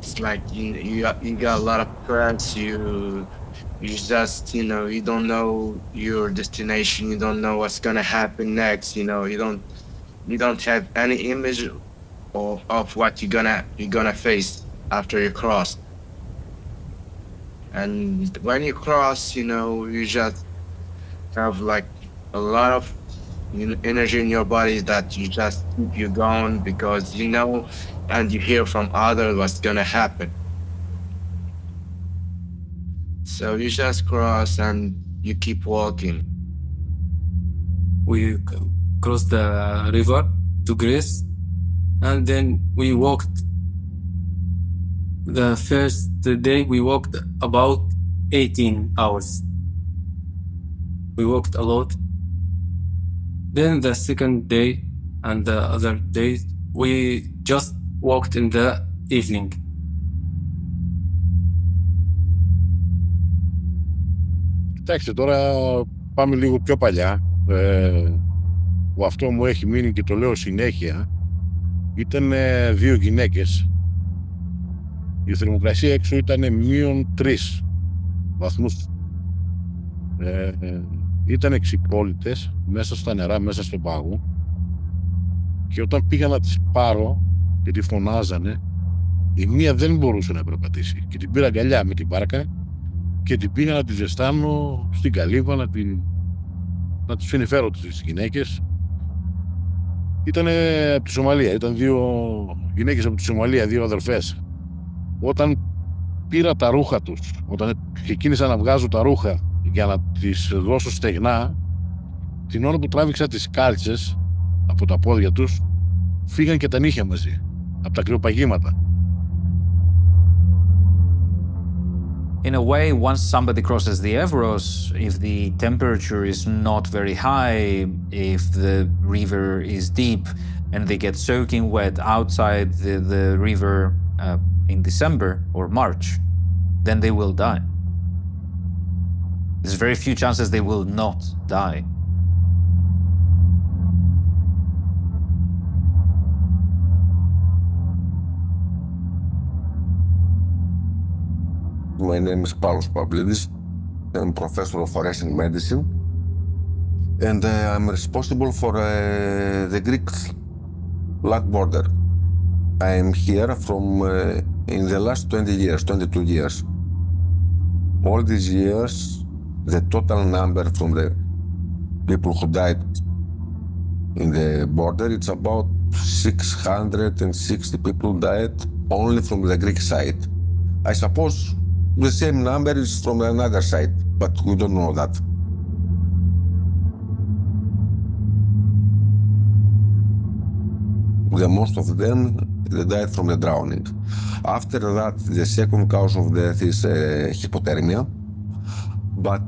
It's like you got a lot of stress. You just you don't know your destination. You don't know what's gonna happen next. You don't have any image of what you're gonna face after you cross. And when you cross, you just have like a lot of energy in your body that you just keep you going because and you hear from others what's gonna happen. So you just cross and you keep walking. We crossed the river to Greece, and then we walked. The first day we walked about 18 hours. We walked a lot. Then the second day and the other days, we just walked in the evening. Κοιτάξτε, τώρα πάμε λίγο πιο παλιά. Που αυτό μου έχει μείνει και το λέω συνέχεια. Ήταν 2 γυναίκες. Η θερμοκρασία έξω ήταν -3 βαθμούς. Ήταν εξυπόλυτες μέσα στα νερά, μέσα στον πάγο. Και όταν πήγα να τις πάρω και τη φωνάζανε, η μία δεν μπορούσε να περπατήσει. Και την πήρα αγκαλιά με την μπάρκα και την πήγα να τη ζεστάνω στην καλύβα, να τους συνεφέρω τις γυναίκες. Ήταν από τη Σομαλία, ήταν 2 γυναίκες από τη Σομαλία, 2 αδερφές. Όταν πήρα τα ρούχα τους, όταν ξεκίνησα να βγάζω τα ρούχα για να τις δώσω στεγνά, την ώρα που τράβηξα τις κάλτσες από τα πόδια τους, φύγαν και τα νύχια μαζί, από τα κρυοπαγήματα. In a way, once somebody crosses the Evros, if the temperature is not very high, if the river is deep, and they get soaking wet outside the river in December or March, then they will die. There's very few chances they will not die. My name is Paulos Pavlidis. I'm professor of forensic medicine, and I'm responsible for the Greek-Black border. I am here from in the last 20 years, 22 years. All these years, the total number from the people who died in the border, it's about 660 people died only from the Greek side. I suppose the same number is from another side, but we don't know that. The most of them, they died from the drowning. After that, the second cause of death is hypothermia. But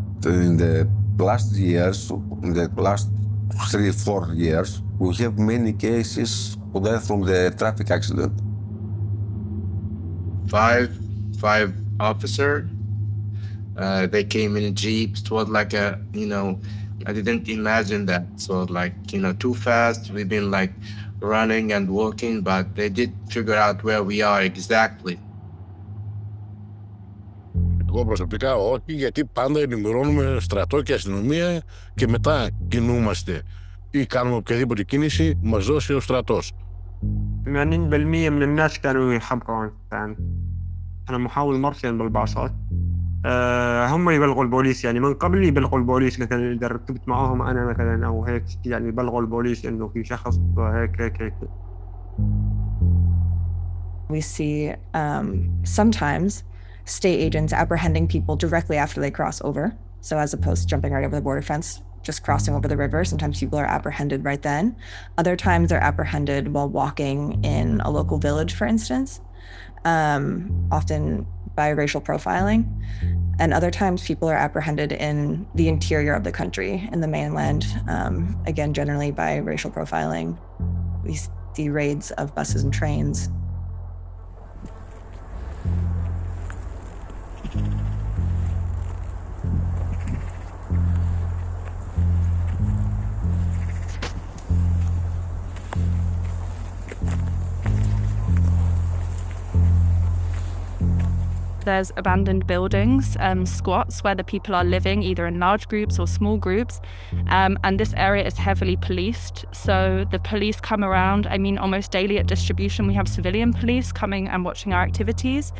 in the last years, in the last 3-4 years, we have many cases who died from the traffic accident. Five officer. They came in a jeep. It was like I didn't imagine that. So like, too fast. We've been like running and walking, but they did figure out where we are exactly. Εγώ προσωπικά όχι, γιατί πάντα ενημερώνουμε στρατό και αστυνομία και μετά κινούμαστε ή κάνουμε οποιαδήποτε κίνηση που μας δώσει ο στρατός. 80% من الناس كانوا يحبقوا يعني. أنا محاول مرتين بالباصات. هم يبلغوا البوليس يعني من قبل يبلغوا البوليس مثلا إذا ركبت معاهم أنا مثلا أو هيك يعني يبلغوا البوليس إنه في شخص هيك. We see sometimes state agents apprehending people directly after they cross over. So as opposed to jumping right over the border fence, just crossing over the river, sometimes people are apprehended right then. Other times they're apprehended while walking in a local village, for instance, often by racial profiling. And other times people are apprehended in the interior of the country, in the mainland, again, generally by racial profiling. We see raids of buses and trains. there's abandoned buildings, squats, where the people are living either in large groups or small groups. And this area is heavily policed. So the police come around, almost daily at distribution, we have civilian police coming and watching our activities.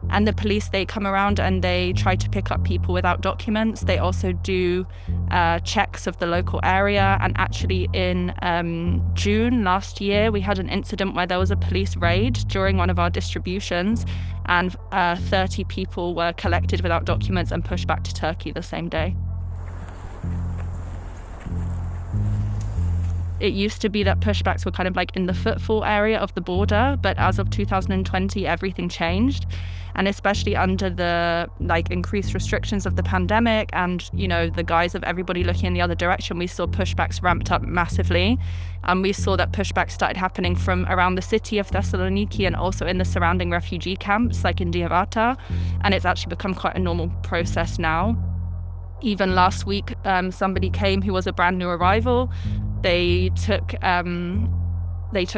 And the police, they come around and they try to pick up people without documents. They also do checks of the local area. And actually in June last year, we had an incident where there was a police raid during one of our distributions, and 30 people were collected without documents and pushed back to Turkey the same day. It used to be that pushbacks were kind of like in the footfall area of the border, but as of 2020, everything changed. And especially under the increased restrictions of the pandemic and, the guise of everybody looking in the other direction, we saw pushbacks ramped up massively. And we saw that pushbacks started happening from around the city of Thessaloniki and also in the surrounding refugee camps, like in Diavata. And it's actually become quite a normal process now. Even last week, somebody came who was a brand new arrival. They took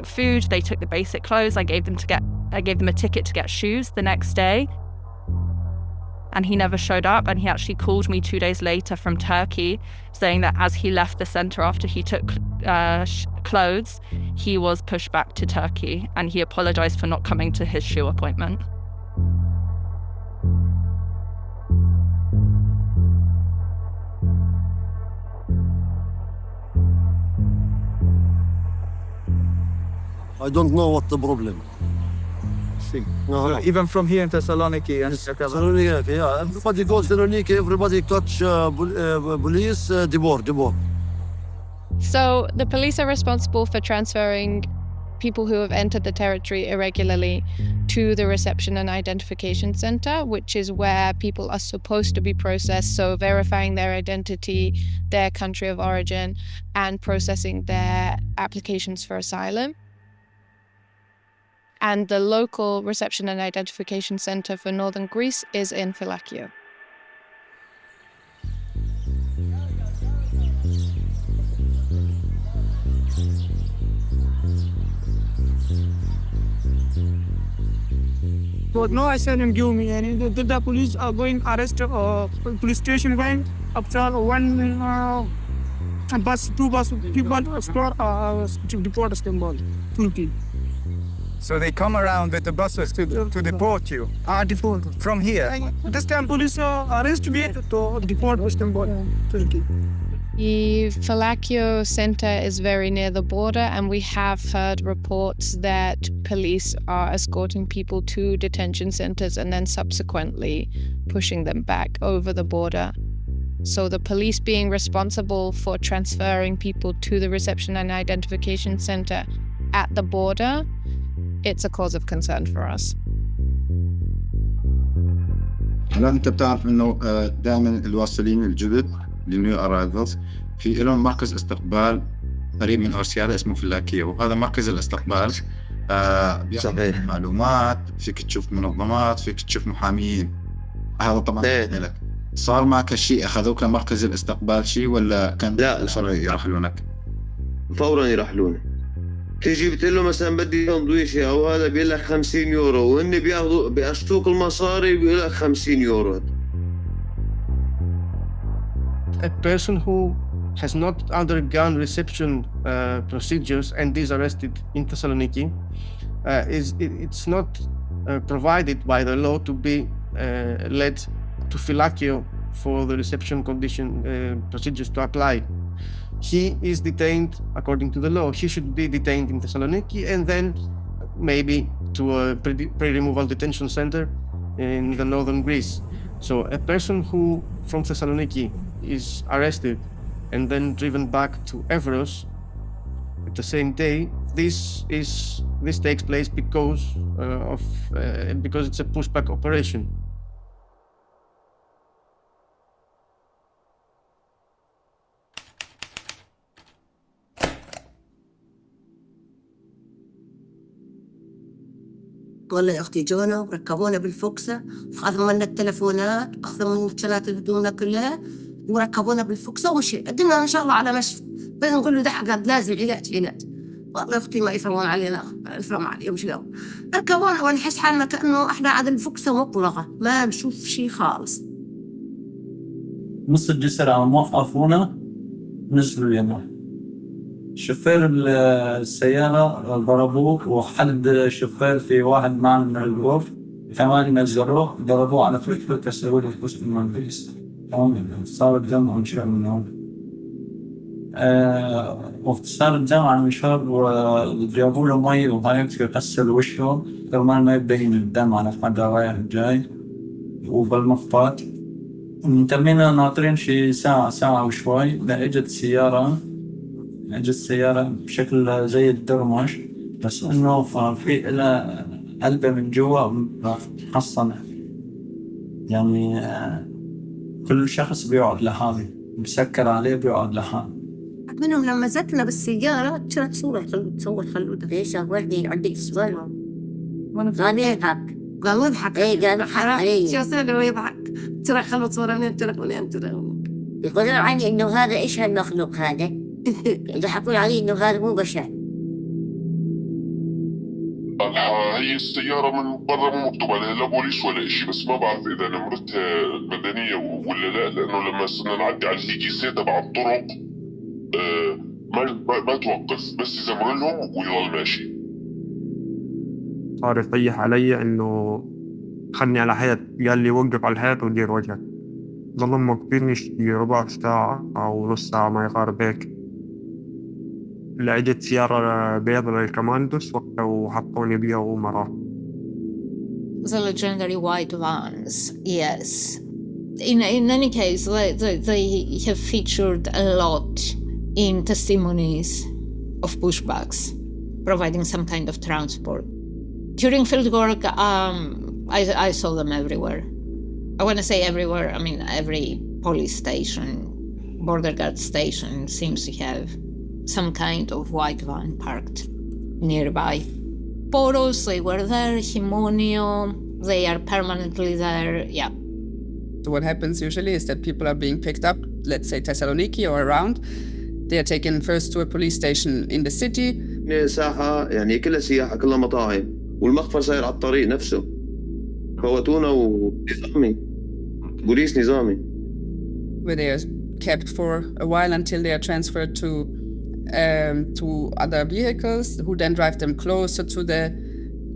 food, they took the basic clothes. I gave them a ticket to get shoes the next day. And he never showed up. And he actually called me 2 days later from Turkey, saying that as he left the center after he took clothes, he was pushed back to Turkey. And he apologized for not coming to his shoe appointment. I don't know what the problem. No. Even from here in Thessaloniki and Thessaloniki, yeah. Everybody goes to Thessaloniki, everybody touch police, deport. So the police are responsible for transferring people who have entered the territory irregularly to the reception and identification center, which is where people are supposed to be processed. So verifying their identity, their country of origin, and processing their applications for asylum. And the local reception and identification center for northern Greece is in Phylakio. But no asylum give me any. The police are going arrest police station going after one bus, two bus, people explore to deport Istanbul, Turkey. so they come around with the buses to deport you Deport. from here. This time police arrest me to deport Istanbul, Turkey. The Phylakio center is very near the border, and we have heard reports that police are escorting people to detention centers and then subsequently pushing them back over the border. So the police being responsible for transferring people to the reception and identification center at the border, it's a cause of concern for us. هلا انت بتعرف انه دائما الواصلين الجدد للنيو ارايفلز في لهم مركز استقبال قريب من اورسيادا اسمه فلاكيو، وهذا مركز الاستقبال بيعطي معلومات، فيك تشوف منظمات، فيك تشوف محامين. هذا طبعا لك. صار معك هالشيء، اخذوك لمركز الاستقبال شيء ولا كان لا يرحلونك؟ فورا يرحلونك. تيجي بتقول له مثلا بدي سندويشه او هذا بيقول لك 50 يورو، وهن بياخذوا بيقسطوك المصاري بيقول لك 50 يورو. A person who has not undergone reception procedures and is arrested in Thessaloniki it's not provided by the law to be led to Phylakio for the reception condition procedures to apply. He is detained according to the law. He should be detained in Thessaloniki and then maybe to a pre-removal detention center in the northern Greece. So a person who from Thessaloniki is arrested and then driven back to Evros at the same day, this takes place because it's a pushback operation. والله يا أختي جونا وركبونا بالفوكسة، أخذوا منا التلفونات، أخذوا منا شغلات هدومنا كلها وركبونا بالفوكسة ومشي. قدمنا إن شاء الله على مشفى، بس نقول له ده حاجة لازم علاج. والله أختي ما يفهمون علينا، ما يفهم عليهم شلون. ركبونا ونحس حالنا كأنه إحنا عاد الفكسة مطلقة، ما نشوف شي خالص. نص الجسر عم وقفونا، نزلوا اليمين. شوفير السيارة ضربوه، وحد شوفير في واحد معنا من الغرف كمان نزلوه، ضربوه على فكرة كسروا له جزء من الرئيس. صار الدم عن شهر من هون. وصار الدم عن شهر، وجابوا له مي وهيك يغسل وشه كمان ما يبين الدم على حدا رايح جاي. وبالمخبط تمينا ناطرين شي ساعة وشوي، اجت سيارة بشكل زي الدرمش، بس انه في إلها قلبة من جوا محصنة. يعني كل شخص بيقعد لحاله، بسكر عليه بيقعد لحاله. منهم لما زتنا بالسيارة شرت صورة تصور خلودة. ليش أولي عندي سؤال؟ قال يضحك. قال يضحك. إيه قال يضحك. شو صار يضحك؟ ترى خلوا صورة منين ترى. يقولون عني إنه هذا إيش هالمخلوق هذا؟ يضحكون علي إنه هذا مو بشر. هي السيارة من برا مو مكتوب عليها لا بوليس ولا إشي، بس ما بعرف إذا نمرتها مدنية ولا لا، لأنه لما صرنا نعدي على الهيجيسة تبع الطرق ما توقف، بس إذا مر لهم ويضل ماشي. صار يصيح علي إنه خلني على حيط، قال لي وقف على الحيط ودير وجهك. ظلهم موقفيني شي ربع ساعة أو نص ساعة ما يقارب هيك. لقيت سيارة بيضة للكماندوس وقتها وحطوني بيها ومرة. The legendary white vans, yes. In any case, they have featured a lot in testimonies of pushbacks, providing some kind of transport. During fieldwork, I saw them everywhere. I want to say everywhere, I mean every police station, border guard station seems to have some kind of white van parked nearby. Poros, they were there, Himonio, they are permanently there, yeah. So what happens usually is that people are being picked up, let's say Thessaloniki or around. They are taken first to a police station in the city. ساحة يعني كلها سياحة، كلها مطاعم، والمخفر صاير على الطريق نفسه. فوتونا ونظامي، بوليس نظامي. Where they are kept for a while until they are transferred to other vehicles who then drive them closer to the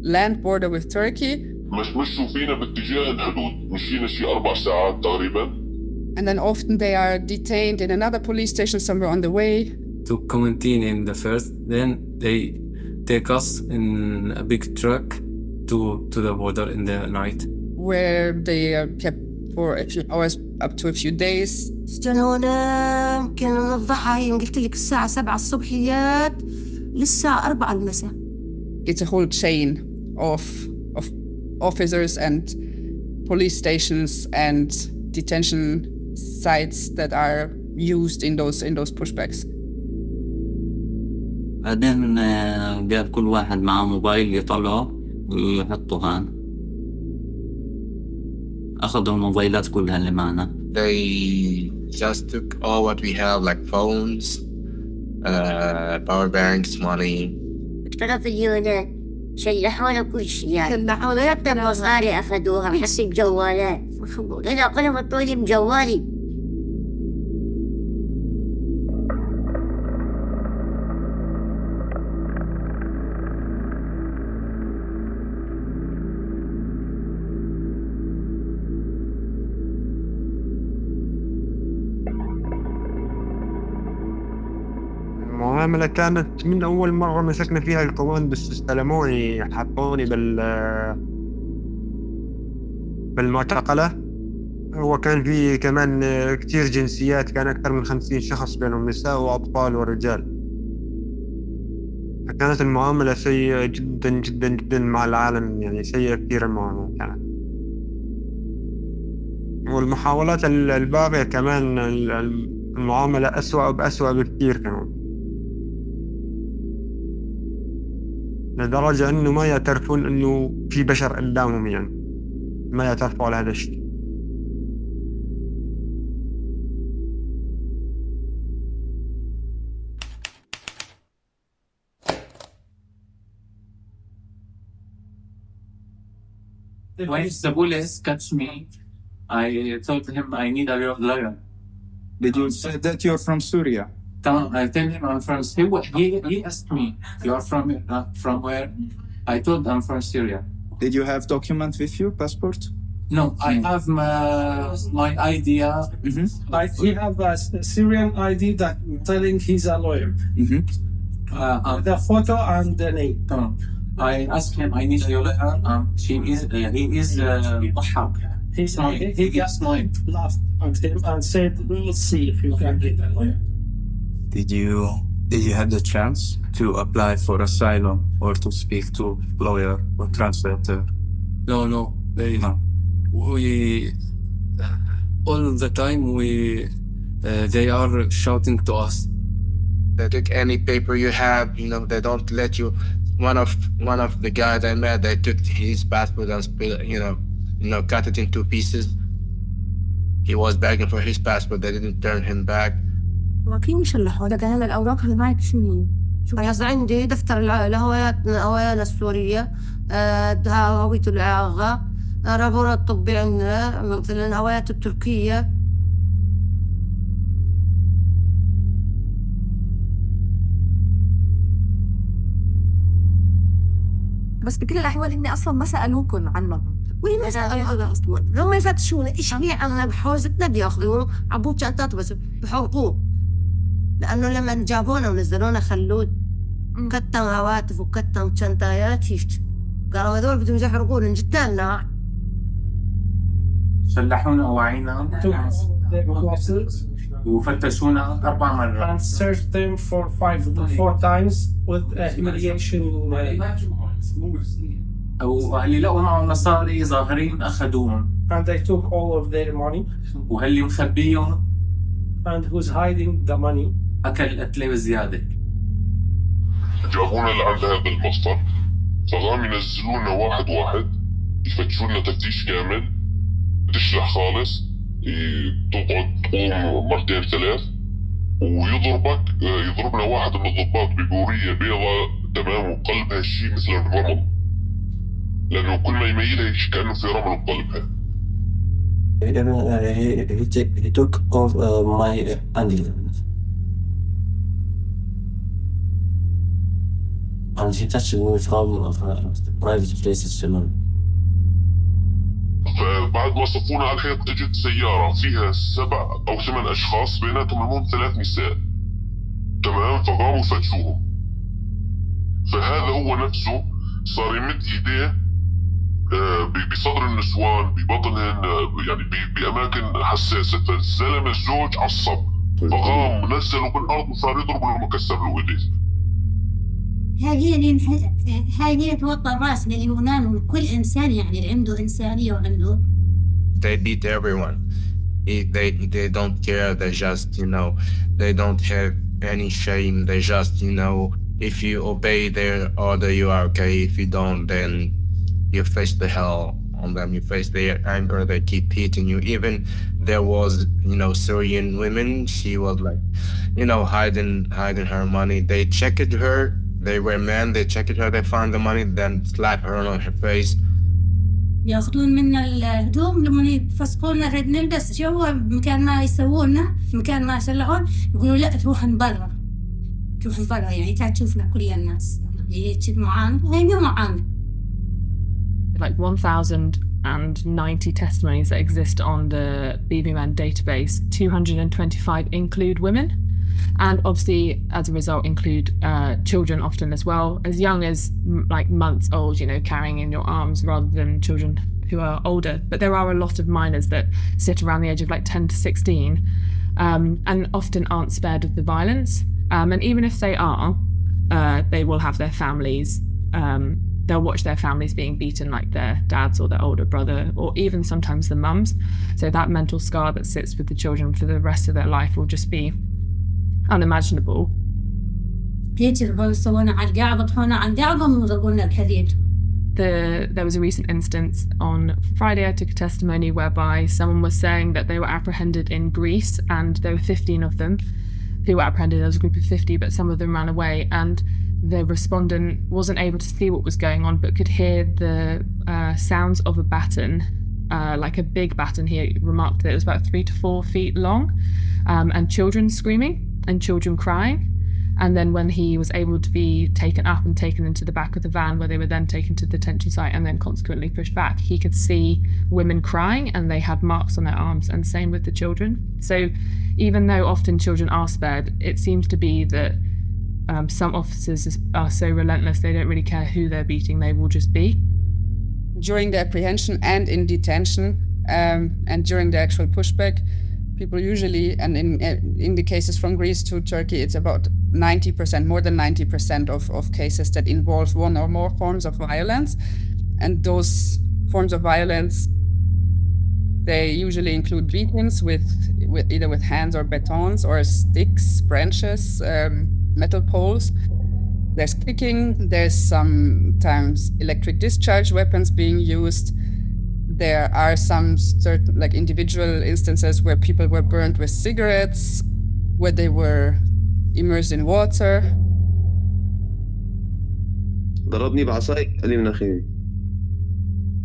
land border with Turkey. مشوا فينا باتجاه الحدود، مشينا شي 4 ساعات تقريبا. And then often they are detained in another police station somewhere on the way. To quarantine in the first, then they take us in a big truck to the border in the night, where they are kept for a few hours up to a few days. استنونا كنا من الضحى، قلت لك الساعة 7 الصبحيات للساعة 4 المساء. It's a whole chain of officers and police stations and detention sites that are used in those pushbacks. بعدين قال كل واحد معه موبايل يطلعه ويحطه هان. أخذوا الموبايلات كلها اللي معنا. They just took all what we have, like phones, power banks, money. اشترى اليونان، شلحونا كل شيء يعني. شلحونا حتى المصاري أخذوها، بحس الجوالات. أنا قلم الطولي بجوالي. المعاملة كانت من أول مرة مسكنا فيها الكوماندوس، استلموني حطوني بالمعتقلة. هو كان في كمان كتير جنسيات، كان أكثر من 50 شخص بينهم نساء وأطفال ورجال. كانت المعاملة سيئة جدا جدا جدا مع العالم، يعني سيئة كثير المعاملة كانت. والمحاولات الباقية كمان المعاملة أسوأ بأسوأ بكثير كمان، لدرجة إنه ما يعترفون إنه في بشر قدامهم، يعني ما يعترفوا على هذا الشيء. When the police catch me, I told him I need a lawyer. Did you say that you're from Syria? I tell him I'm from Syria. He asked me, you are from where? I told I'm from Syria. Did you have document with you, passport? No, I have my ID. He have a Syrian ID that telling he's a lawyer. The photo and the name. I asked him, I need a lawyer. He is Pollák. He just laughed at him and said, "We will see if you can get a lawyer." Did you have the chance to apply for asylum or to speak to lawyer or translator? No. We all the time they are shouting to us. They took any paper you have, they don't let you. One of the guys I met, they took his passport and cut it in 2 pieces. He was begging for his passport, they didn't turn him back. واقفين يشلحوا لك هلا الأوراق اللي معك شنو؟ أنا عندي دفتر الهوية السورية، هوية الإعاقة، رابور الطبي عندنا، مثلا الهويات التركية. بس بكل الأحوال إني أصلاً ما سألوكم عنهم. ولماذا هذا أصلاً؟ لو ما يفتشون إيش أنا بحوزتنا بياخذون عبود شنطات بس بحوقوه. لأنه لما جابونا ونزلونا خلود كتن هواتف وكتن شنطايات هيك قالوا هذول بدهم يحرقون جدالنا. شلحونا وعينا وفتشونا 4 مرات. And searched them for 4 times with humiliation. واللي لقوا معهم مصاري ظاهرين أخذوهم. And they took all of their money. وهاللي مخبيهم and who's hiding the money. أكل قتلة بزيادة. جابونا لعند هذا المصدر، فقام ينزلونا واحد يفتشونا تفتيش كامل، تشلح خالص، تقعد تقوم 2 3 يضربنا واحد من الضباط ببورية بيضة تمام وقلبها شيء مثل الرمل، لأنه كل ما يميلها كأنه في رمل بقلبها. He took off my undergarments and he touched me from private places. فبعد ما صفونا على الحيط اجت سيارة فيها 7 أو 8 أشخاص بيناتهم المهم 3 نساء، تمام، فقاموا فتشوهم. فهذا هو نفسه صار يمد ايديه بصدر النسوان ببطنهن، يعني بأماكن حساسة. فالزلمة الزوج عصب فقام نزله بالأرض وصار يضرب له مكسر له ايديه. هاي توطى الراس لليونان وكل إنسان يعني اللي عنده إنسانية وعنده. They beat everyone. They don't care. They just they don't have any shame. They just if you obey their order you are okay. If you don't, then you face the hell on them. You face their anger. They keep hitting you. Even there was Syrian women. She was like hiding her money. They checked her. They were men. They checked her. They found the money. Then slap her on her face. ياخذون منا الهدوم لما يفسقونا نريد نلبس شو مكان ما يسوونه مكان ما يسلعون يقولوا لا تروحن برا يعني تشوفنا كل الناس هيك معانا هي معانا. Like 1,090 testimonies that exist on the BBMN database, 225 include women, and obviously as a result include children often as well, as young as like months old, carrying in your arms rather than children who are older. But there are a lot of minors that sit around the age of like 10 to 16 and often aren't spared of the violence. And even if they are, they will have their families, they'll watch their families being beaten like their dads or their older brother, or even sometimes the mums. So that mental scar that sits with the children for the rest of their life will just be unimaginable. There was a recent instance on Friday. I took a testimony whereby someone was saying that they were apprehended in Greece, and there were 15 of them who were apprehended as a group of 50, but some of them ran away, and the respondent wasn't able to see what was going on, but could hear the sounds of a baton, like a big baton. He remarked that it was about 3 to 4 feet long, and children screaming and children crying. And then when he was able to be taken up and taken into the back of the van, where they were then taken to the detention site and then consequently pushed back, he could see women crying and they had marks on their arms, and same with the children. So even though often children are spared, it seems to be that some officers are so relentless, they don't really care who they're beating, they will just beat. During the apprehension and in detention, and during the actual pushback, people usually, and in the cases from Greece to Turkey, it's about 90%, more than 90% of cases that involve one or more forms of violence. And those forms of violence, they usually include beatings with either with hands or batons or sticks, branches, metal poles. There's kicking, there's sometimes electric discharge weapons being used. There are some certain, like individual instances where people were burned with cigarettes, where they were immersed in water. ضربني بعصاي قال لي من اخي،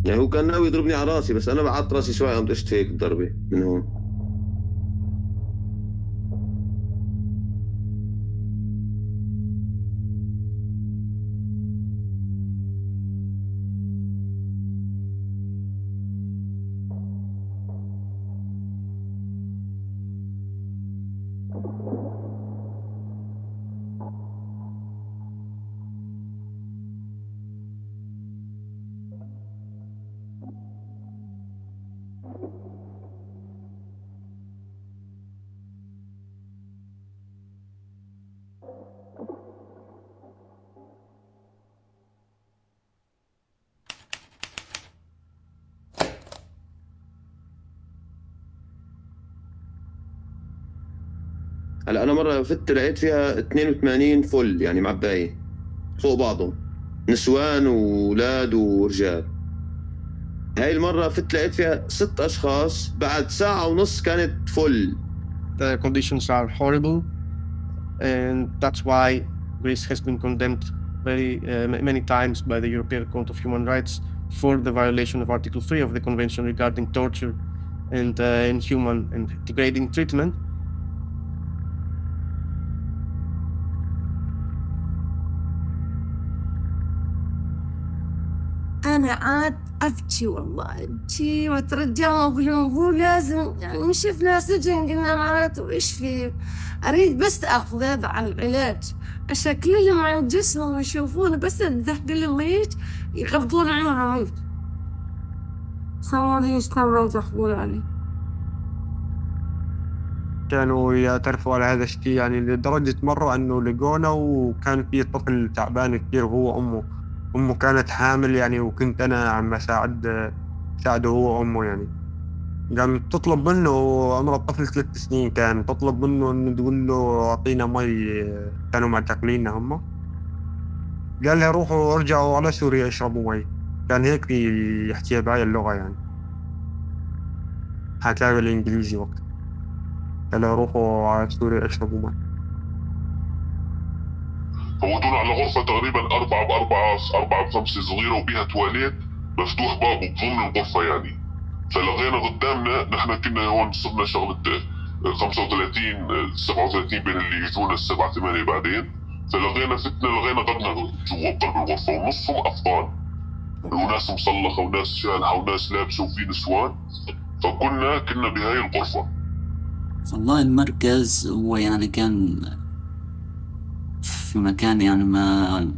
يعني هو كان ناوي يضربني على راسي، بس انا بعدت راسي شوي قمت اشت هيك ضربه من هون. هلا انا مره فت لقيت فيها 82 فل، يعني معبايه فوق بعضهم، نسوان واولاد ورجال. هاي المره فت لقيت فيها 6 اشخاص بعد ساعه ونص كانت فل. The conditions are horrible, and that's why Greece has been condemned very many times by the European Court of Human Rights for the violation of Article 3 of the Convention regarding torture and inhuman and degrading treatment. أنا عاد أبكي والله أبكي وأترجى وأقول لازم، يعني شفنا سجن قلنا معناته إيش فيه، أريد بس أخذ على العلاج عشان كلهم عن جسمهم يشوفون، بس نذهب لهم هيك يغضون عيونهم هيك صاروا يشتغلوا يضحكون عليه. كانوا يعترفوا على هذا الشيء، يعني لدرجة مرة أنه لقونا وكان في طفل تعبان كثير وهو أمه كانت حامل يعني، وكنت أنا عم ساعده هو وأمه يعني. قامت تطلب منه، عمره الطفل 3 سنين، كان تطلب منه إنه تقول له أعطينا مي، كانوا معتقليننا هم. قال لها روحوا ارجعوا على سوريا اشربوا مي، كان هيك يحكيها بهاي اللغة يعني، حكاها بالإنجليزي وقت، قال لها روحوا على سوريا اشربوا مي. فودونا على غرفة تقريبا 4 ب5 صغيرة وبيها تواليت مفتوح بابه بضمن الغرفة يعني. فلغينا قدامنا، نحن كنا هون صرنا شغلة 35 37 بين اللي يجونا 7 8 بعدين. فلغينا لغينا غدنا جوا بقلب الغرفة، ونصهم أفغان، وناس مصلخة وناس شالحة وناس لابسة وفي نسوان. فكنا بهاي الغرفة. والله المركز هو يعني كان في مكان يعني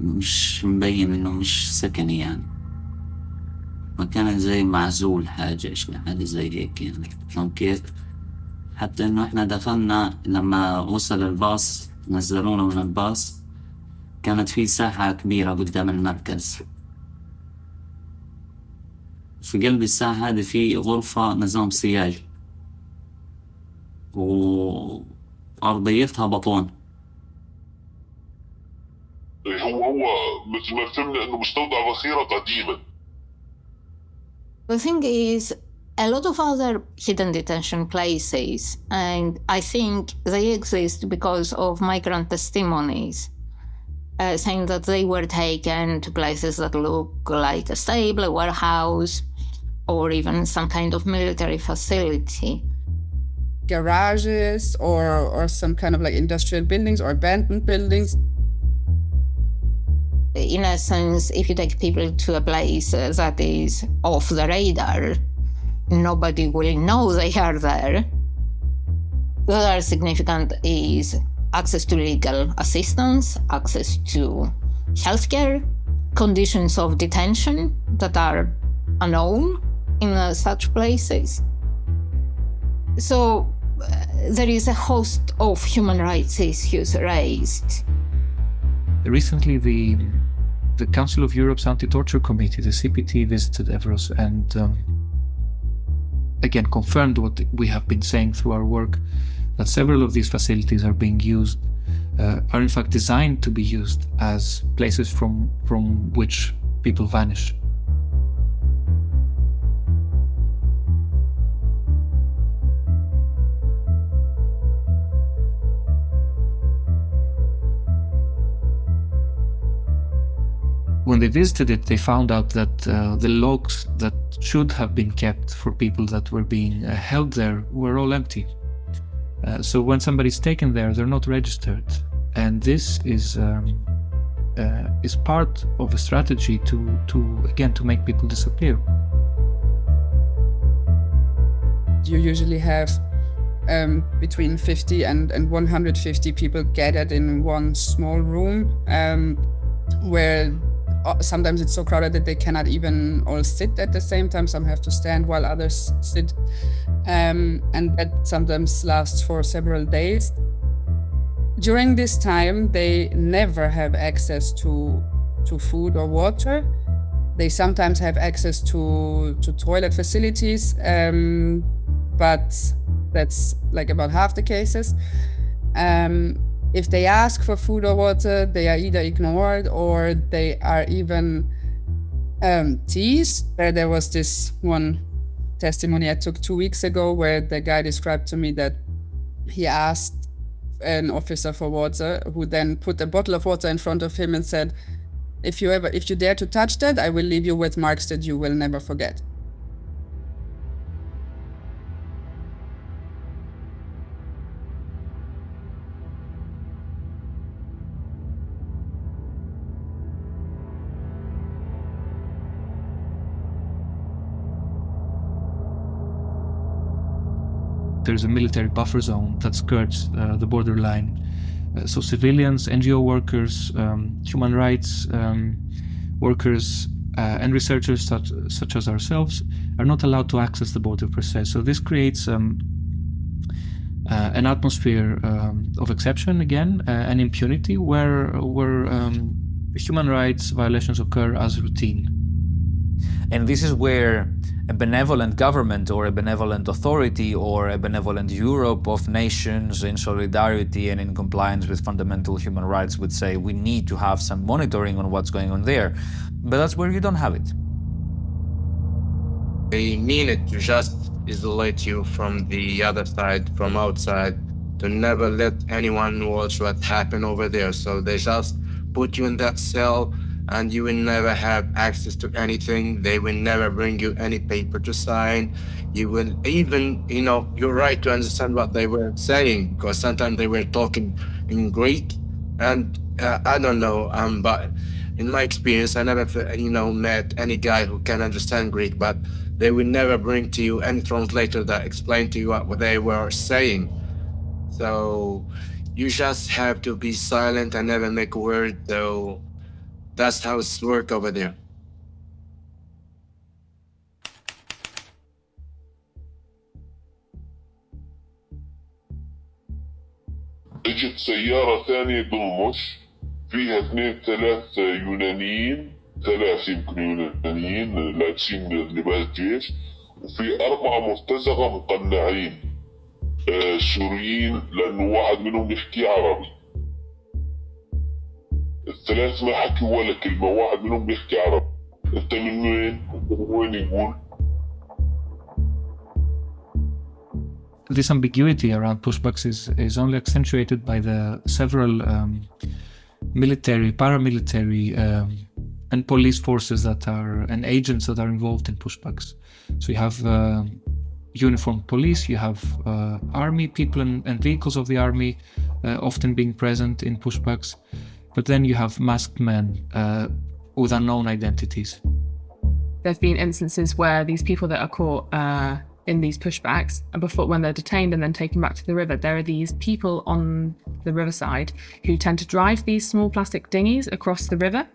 مش مبين انه مش سكني يعني، مكان زي معزول حاجة زي هيك يعني. فهم كيف؟ حتى انه احنا دخلنا لما وصل الباص نزلونا من الباص، كانت في ساحة كبيرة قدام المركز. في قلب الساحة هذه في غرفة نظام سياج، وأرضيتها بطون. هو مثل ما فهمنا انه مستودع ذخيرة قديمة. The thing is, a lot of other hidden detention places, and I think they exist because of migrant testimonies, saying that they were taken to places that look like a stable, a warehouse, or even some kind of military facility. Garages or some kind of like industrial buildings or abandoned buildings. In essence, if you take people to a place that is off the radar, nobody will know they are there. The other significant is access to legal assistance, access to healthcare, conditions of detention that are unknown in such places. So there is a host of human rights issues raised. Recently, the Council of Europe's Anti-Torture Committee, the CPT, visited Evros and again confirmed what we have been saying through our work, that several of these facilities are being used, are in fact designed to be used as places from which people vanish. When they visited it, they found out that the logs that should have been kept for people that were being held there were all empty. So when somebody's taken there, they're not registered. And this is part of a strategy to make people disappear. You usually have between 50 and 150 people gathered in one small room where sometimes it's so crowded that they cannot even all sit at the same time. Some have to stand while others sit. And that sometimes lasts for several days. During this time, they never have access to food or water. They sometimes have access to toilet facilities, but that's like about half the cases. If they ask for food or water, they are either ignored or they are even teased. There was this one testimony I took 2 weeks ago where the guy described to me that he asked an officer for water, who then put a bottle of water in front of him and said, if you dare to touch that, I will leave you with marks that you will never forget. There's a military buffer zone that skirts the borderline. So civilians, NGO workers, human rights workers, and researchers such as ourselves are not allowed to access the border per se. So this creates an atmosphere of exception again, and impunity where human rights violations occur as routine. And this is where a benevolent government or a benevolent authority or a benevolent Europe of nations in solidarity and in compliance with fundamental human rights would say we need to have some monitoring on what's going on there. But that's where you don't have it. They mean it to just isolate you from the other side, from outside, to never let anyone watch what happened over there. So they just put you in that cell and you will never have access to anything. They will never bring you any paper to sign. You will even, you're right to understand what they were saying, because sometimes they were talking in Greek, and I don't know, but in my experience, I never, met any guy who can understand Greek, but they will never bring to you any translator that explain to you what they were saying. So you just have to be silent and never make a word, though. That's how it's work over there. اجت سيارة ثانية بالمش فيها 2-3 يونانيين، 3 يمكن يونانيين لابسين لباس جيش، وفي 4 مرتزقة مقنعين سوريين، لأنه واحد منهم يحكي عربي. ال3 ما حكوا ولا كلمة، واحد منهم بيحكي عربي. انت من وين؟ انت من وين يقول؟ This ambiguity around pushbacks is only accentuated by the several military, paramilitary, and police forces and agents that are involved in pushbacks. So you have uniformed police, you have army people and vehicles of the army often being present in pushbacks, but then you have masked men with unknown identities. There've been instances where these people that are caught in these pushbacks, and before, when they're detained and then taken back to the river, there are these people on the riverside who tend to drive these small plastic dinghies across the river.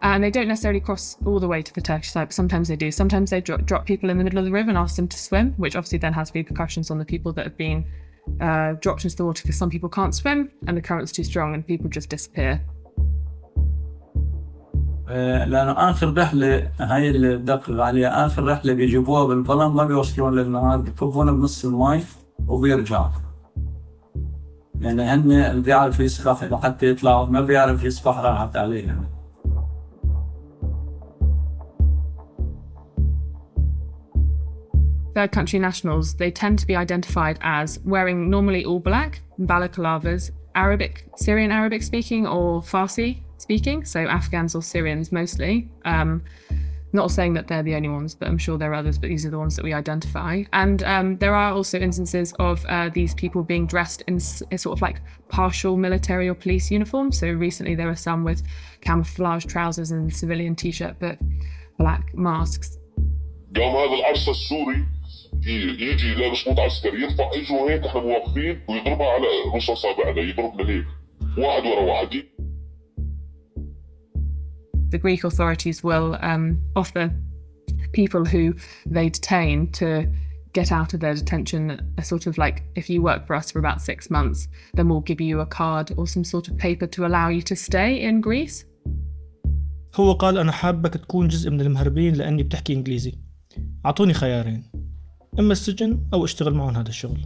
And they don't necessarily cross all the way to the Turkish side, but sometimes they do. Sometimes they drop people in the middle of the river and ask them to swim, which obviously then has repercussions on the people that have been dropped into the water, because some people can't swim and the current's too strong and people just disappear. لأنه آخر رحلة هاي اللي بدقق عليها، آخر رحلة بيجيبوها بالبلم ما بيوصلون للنهار، بيكبونا بنص المي وبيرجعوا. يعني هن بيعرف يسبح لحتى يطلعوا، ما بيعرف يسبح راحت عليه. Third country nationals, they tend to be identified as wearing normally all black, balaclavas, Syrian Arabic speaking or Farsi speaking, so Afghans or Syrians mostly. Not saying that they're the only ones, but I'm sure there are others, but these are the ones that we identify. And there are also instances of these people being dressed in sort of like partial military or police uniforms. So recently there were some with camouflage trousers and civilian t-shirt, but black masks. قام هذا العرس السوري يجي لابس موت عسكري، يرفع اجره هيك احنا واقفين ويضربها على نص اصابعنا، يضربنا هيك واحد ورا واحد. The Greek authorities will offer people who they detain to get out of their detention a sort of like, if you work for us for about 6 months, then we'll give you a card or some sort of paper to allow you to stay in Greece. هو قال أنا حابك تكون جزء من المهربين لأني بتحكي إنجليزي. أعطوني خيارين، إما السجن أو اشتغل معهم هذا الشغل.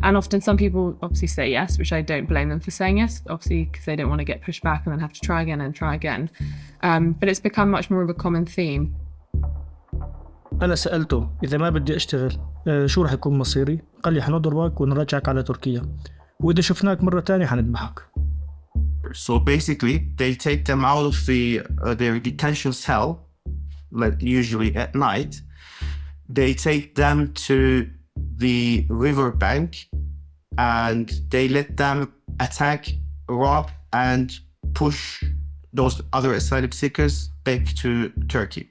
And often some people obviously say yes, which I don't blame them for saying yes, obviously because they don't want to get pushed back and then have to try again and try again. But it's become much more of a common theme. أنا سألته إذا ما بدي أشتغل شو رح يكون مصيري؟ قال لي حنضربك ونرجعك على تركيا، وإذا شفناك مرة تانية حنذبحك. So basically, they take them out of their detention cell, like usually at night. They take them to the river bank and they let them attack, rob, and push those other asylum seekers back to Turkey.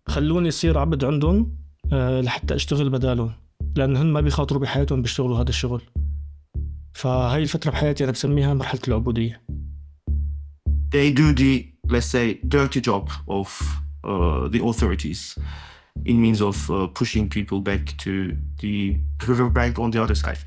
خلوني يصير عبد عندهم لحتى اشتغل بدالهم، لأنهم ما بيخاطروا بحياتهم بيشتغلوا هذا الشغل. فهاي الفترة بحياتي أنا بسميها مرحلة العبودية. They do the, let's say, dirty job of the authorities in means of pushing people back to the riverbank on the other side.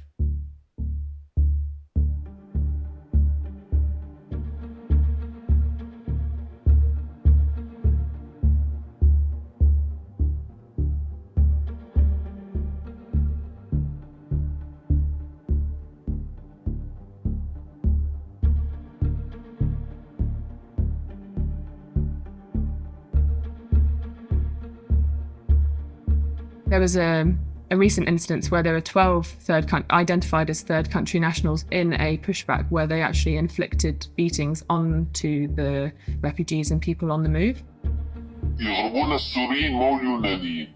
There was a recent instance where there were 12 identified as third country nationals in a pushback where they actually inflicted beatings onto the refugees and people on the move. يضربون السوريين مو اليونانيين،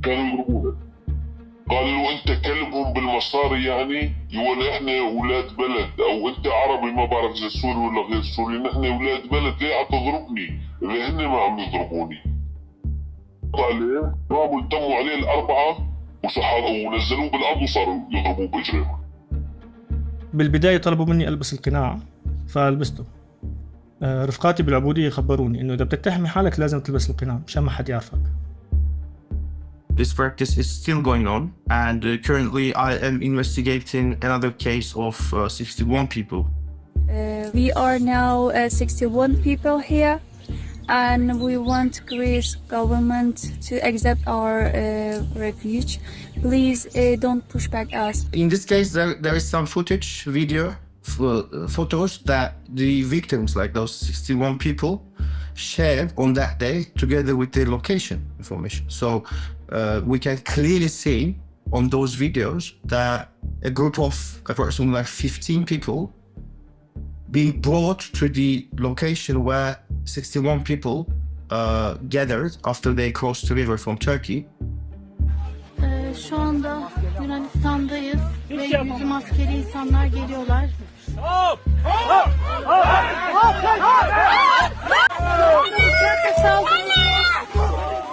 كانوا يضربونا. قالوا له أنت كلبهم بالمصاري يعني، ولا إحنا أولاد بلد، أو أنت عربي ما بعرف إذا سوري ولا غير سوري، نحن أولاد بلد، ليه عم تضربني؟ إذا هن ما عم يضربوني. عليه راموا التموا عليه الأربعة ونزلوه بالأرض وصاروا يضربوه بإجريهم. بالبداية طلبوا مني ألبس القناع فلبسته. رفقاتي بالعبودية خبروني إنه إذا بدك تحمي حالك لازم تلبس القناع مشان ما حد يعرفك. This practice is still going on, and currently I am investigating another case of 61 people. We are now 61 people here. And we want Greece government to accept our refuge. Please don't push back us. In this case, there is some footage, photos that the victims, like those 61 people, shared on that day together with their location information. So we can clearly see on those videos that a group of approximately like 15 people being brought to the location where 61 people gathered after they crossed the river from Turkey. Şu anda Yunanistan'dayız ve yüzüm askeri insanlar geliyorlar.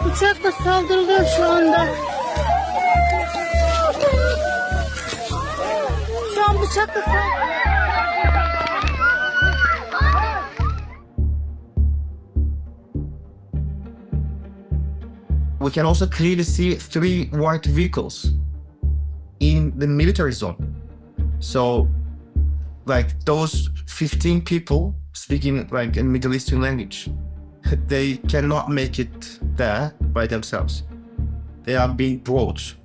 Uçakla saldırılıyor şu anda. Şu an bıçakla saldırılıyor. We can also clearly see 3 white vehicles in the military zone. So, like those 15 people speaking like a Middle Eastern language, they cannot make it there by themselves. They are being brought.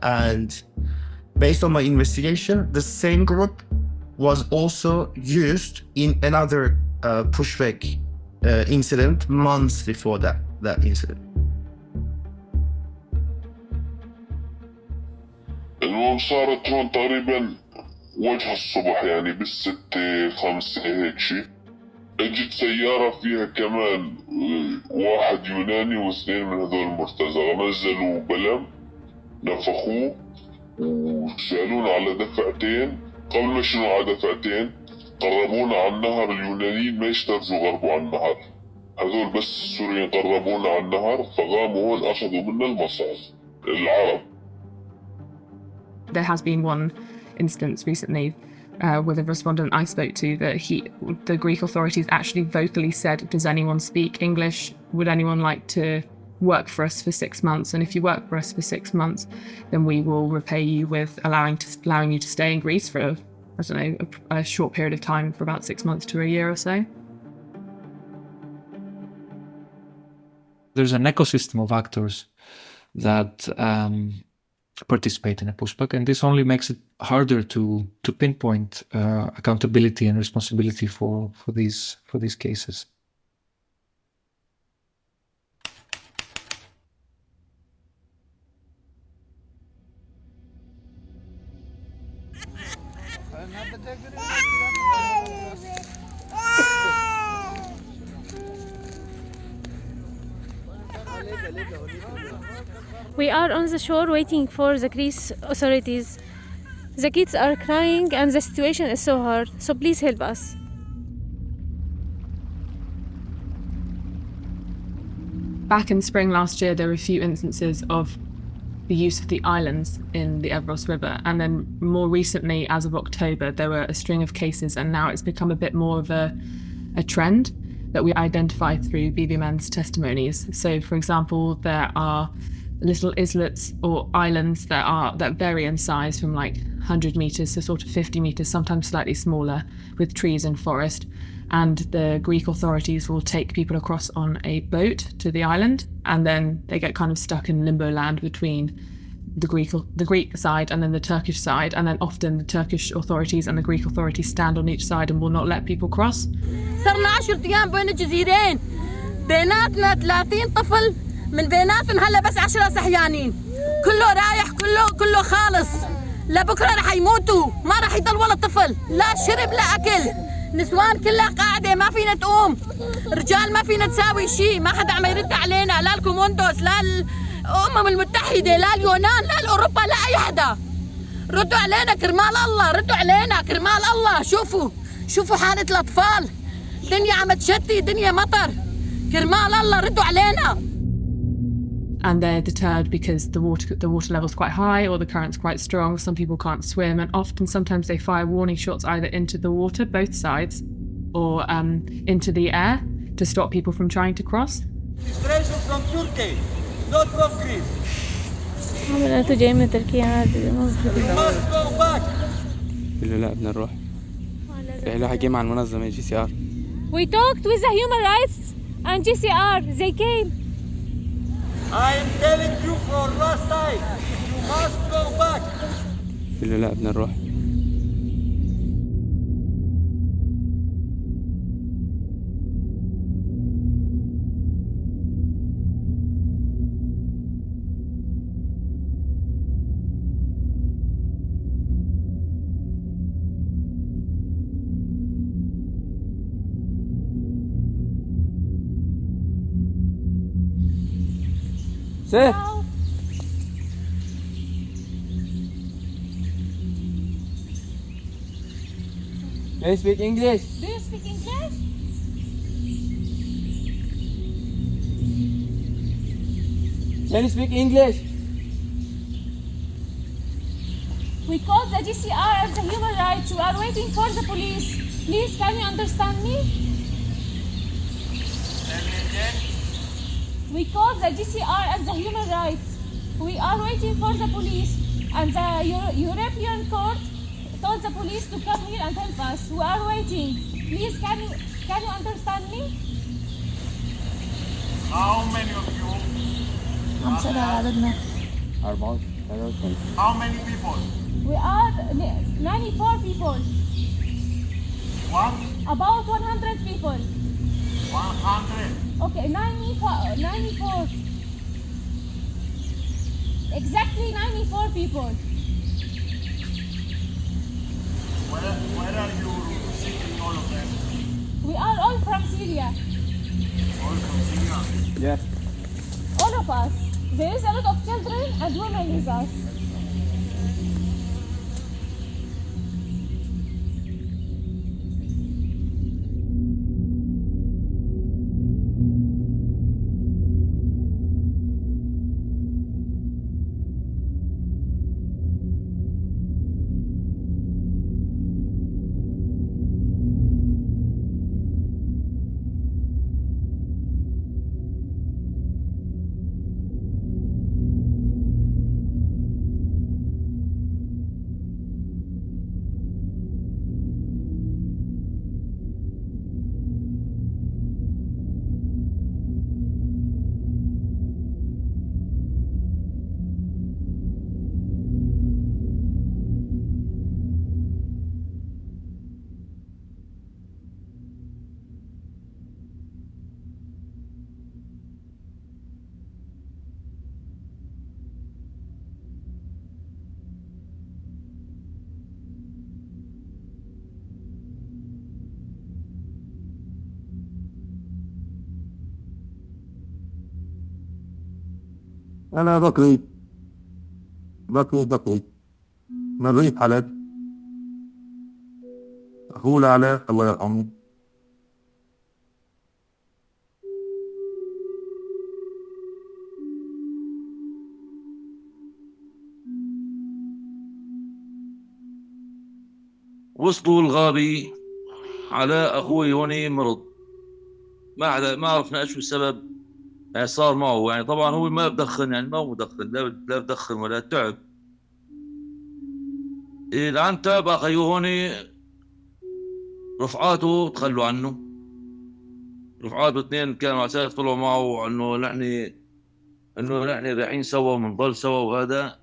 And based on my investigation, the same group was also used in another pushback incident months before that incident. المهم صارت هون تقريبا وجه الصبح يعني بالستة 5 هيك شي. اجت سيارة فيها كمان واحد يوناني واثنين من هذول المرتزقة، نزلوا بلم نفخوه وشالونا على دفعتين. قبل ما يشيلونا على دفعتين قربونا على النهر، اليونانيين ما يشترجوا غربوا على النهر، هذول بس السوريين قربونا على النهر فقاموا هون اخذوا منا المصاص العرب. There has been one instance recently with a respondent I spoke to that the Greek authorities actually vocally said, does anyone speak English? Would anyone like to work for us for 6 months? And if you work for us for 6 months, then we will repay you with allowing you to stay in Greece for, I don't know, a short period of time, for about 6 months to a year or so. There's an ecosystem of actors that participate in a pushback, and this only makes it harder to pinpoint accountability and responsibility for these cases. We are on the shore waiting for the Greece authorities. The kids are crying and the situation is so hard, so please help us. Back in spring last year, there were a few instances of the use of the islands in the Evros River. And then more recently, as of October, there were a string of cases, and now it's become a bit more of a trend that we identify through BBMN's testimonies. So, for example, there are little islets or islands that vary in size from like 100 meters to sort of 50 meters, sometimes slightly smaller, with trees and forest. And the Greek authorities will take people across on a boat to the island, and then they get kind of stuck in limbo land between the Greek side and then the Turkish side, and then often the Turkish authorities and the Greek authorities stand on each side and will not let people cross. صرنا 10 أيام بين الجزيرين، بيناتنا 30 طفل، من بيناتهم هلا بس 10 صحيانين، كله رايح، كله خالص، لبكره رح يموتوا، ما رح يضل ولا طفل، لا شرب لا أكل، نسوان كلها قاعدة ما فينا تقوم، رجال ما فينا تساوي شيء، ما حدا عم يرد علينا، لا الكوموندوس، لا الأمم المتحدة، لا اليونان، لا الأوروبا، لا أي حدا. ردوا علينا كرمال الله، ردوا علينا كرمال الله، شوفوا حالة الأطفال، دنيا عم تشتي، دنيا مطر، كرمال الله ردوا علينا. And they're deterred because the water level's quite high or the current's quite strong. Some people can't swim, and sometimes they fire warning shots either into the water, both sides, or into the air to stop people from trying to cross. Registration from Turkey, not from Greece. أنتوا جايين من تركيا عادي. لا بدنا نروح. إحنا حكينا عن منظمة GCR. We talked with the human rights and GCR. They came. I am telling you for last time, you must go back. لا بدنا نروح. Sit. Do you speak English? Do you speak English? Can you speak English? We called the GCR and the human rights. We are waiting for the police. Please, can you understand me? We called the GCR and the human rights. We are waiting for the police. And the European court told the police to come here and help us. We are waiting. Please, can you understand me? How many of you? How many people? We are 94 people. What? About 100 people. 100. Okay, 94. Exactly 94 people. Where are you seeking all of them? We are all from Syria. All from Syria? Yes. All of us. There is a lot of children and women with us. أنا بكري من ريف حلب، أخوه على الله يرحمه. وصلوا الغابي على أخوي هوني مرض، ما عرفنا إيش السبب. يعني صار معه، يعني طبعا هو ما بدخن، يعني ما هو مدخن، لا بدخن ولا تعب. الآن تعب أخي هوني، رفعاته تخلوا عنه، رفعاته اثنين كانوا على أساس طلعوا معه إنه نحن رايحين سوا وبنضل سوا، وهذا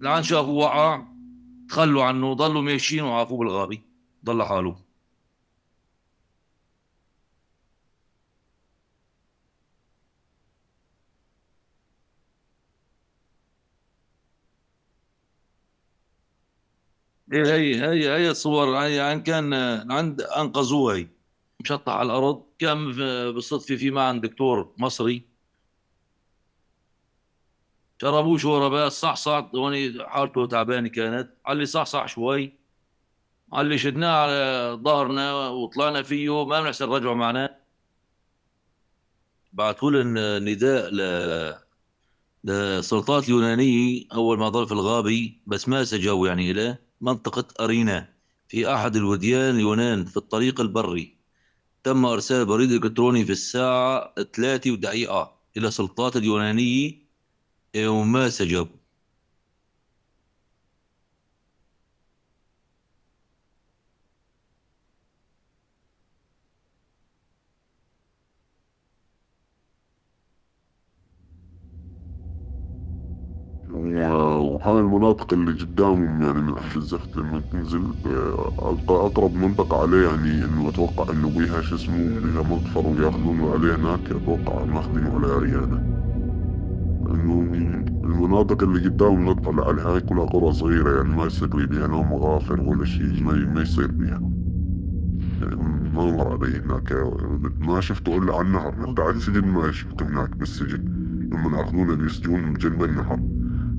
الآن شافوا وقع تخلوا عنه، ضلوا ماشيين وعافوه بالغابي، ضل حاله. هي الصور، هي يعني كان عند انقذوه، هي مشطح على الارض. كان بالصدفه في معن دكتور مصري، شربوه شوربات، صحصح هون حالته تعبانه كانت، على صحصح شوي، على شدناه على ظهرنا وطلعنا فيه، ما بنحسن رجعوا معنا. بعثوا لنا نداء للسلطات اليونانيه اول ما ضل في الغابي، بس ما سجوا يعني الى منطقة أرينا في أحد الوديان اليونان في الطريق البري. تم إرسال بريد إلكتروني في الساعة 3:01 إلى السلطات اليونانية وما سجب. وهاي المناطق اللي قدامهم يعني من أحد الزفت لما تنزل، أقرب منطقة عليه يعني إنه أتوقع إنه بيها شو اسمه، بيها مغفر وياخذونه عليه هناك، أتوقع ماخذينه على أريانا. إنه المناطق اللي قدامهم نطلع عليها هاي كلها قرى صغيرة، يعني ما يصير لي بيها نوم مغافر ولا شيء، ما يصير بيها. يعني ما مر علي هناك، ما شفته إلا على النهر، بعد سجن ما شفته هناك بالسجن. لما أخذونا بيسجون جنب النهر،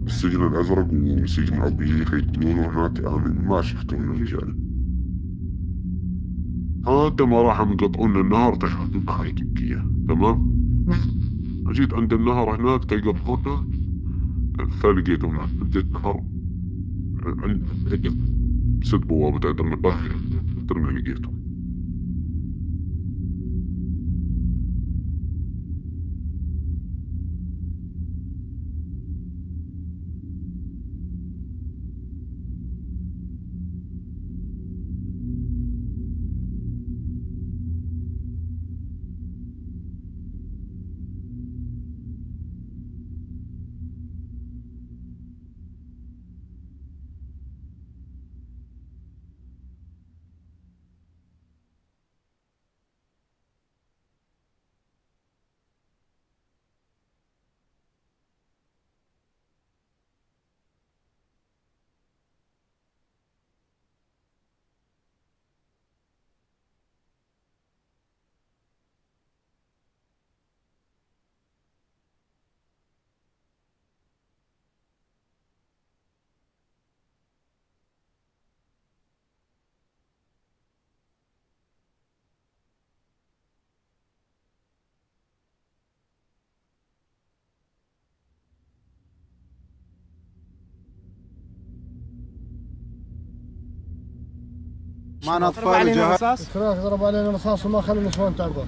السجن الأزرق وسجن أبيض يقتلونه هناك. أنا ما شفته من الرجال هذا ما راح مقطعون النهر تحت هاي تركيا. تمام. جيت عند النهر هناك تقطعونا، فلقيتهم عند النهر عند 6 بوابة عند القاهرة ترمي لقيتهم. معنا اطفال وجهات. الفراخ ضرب علينا رصاص وما خلوا النسوان تعبر.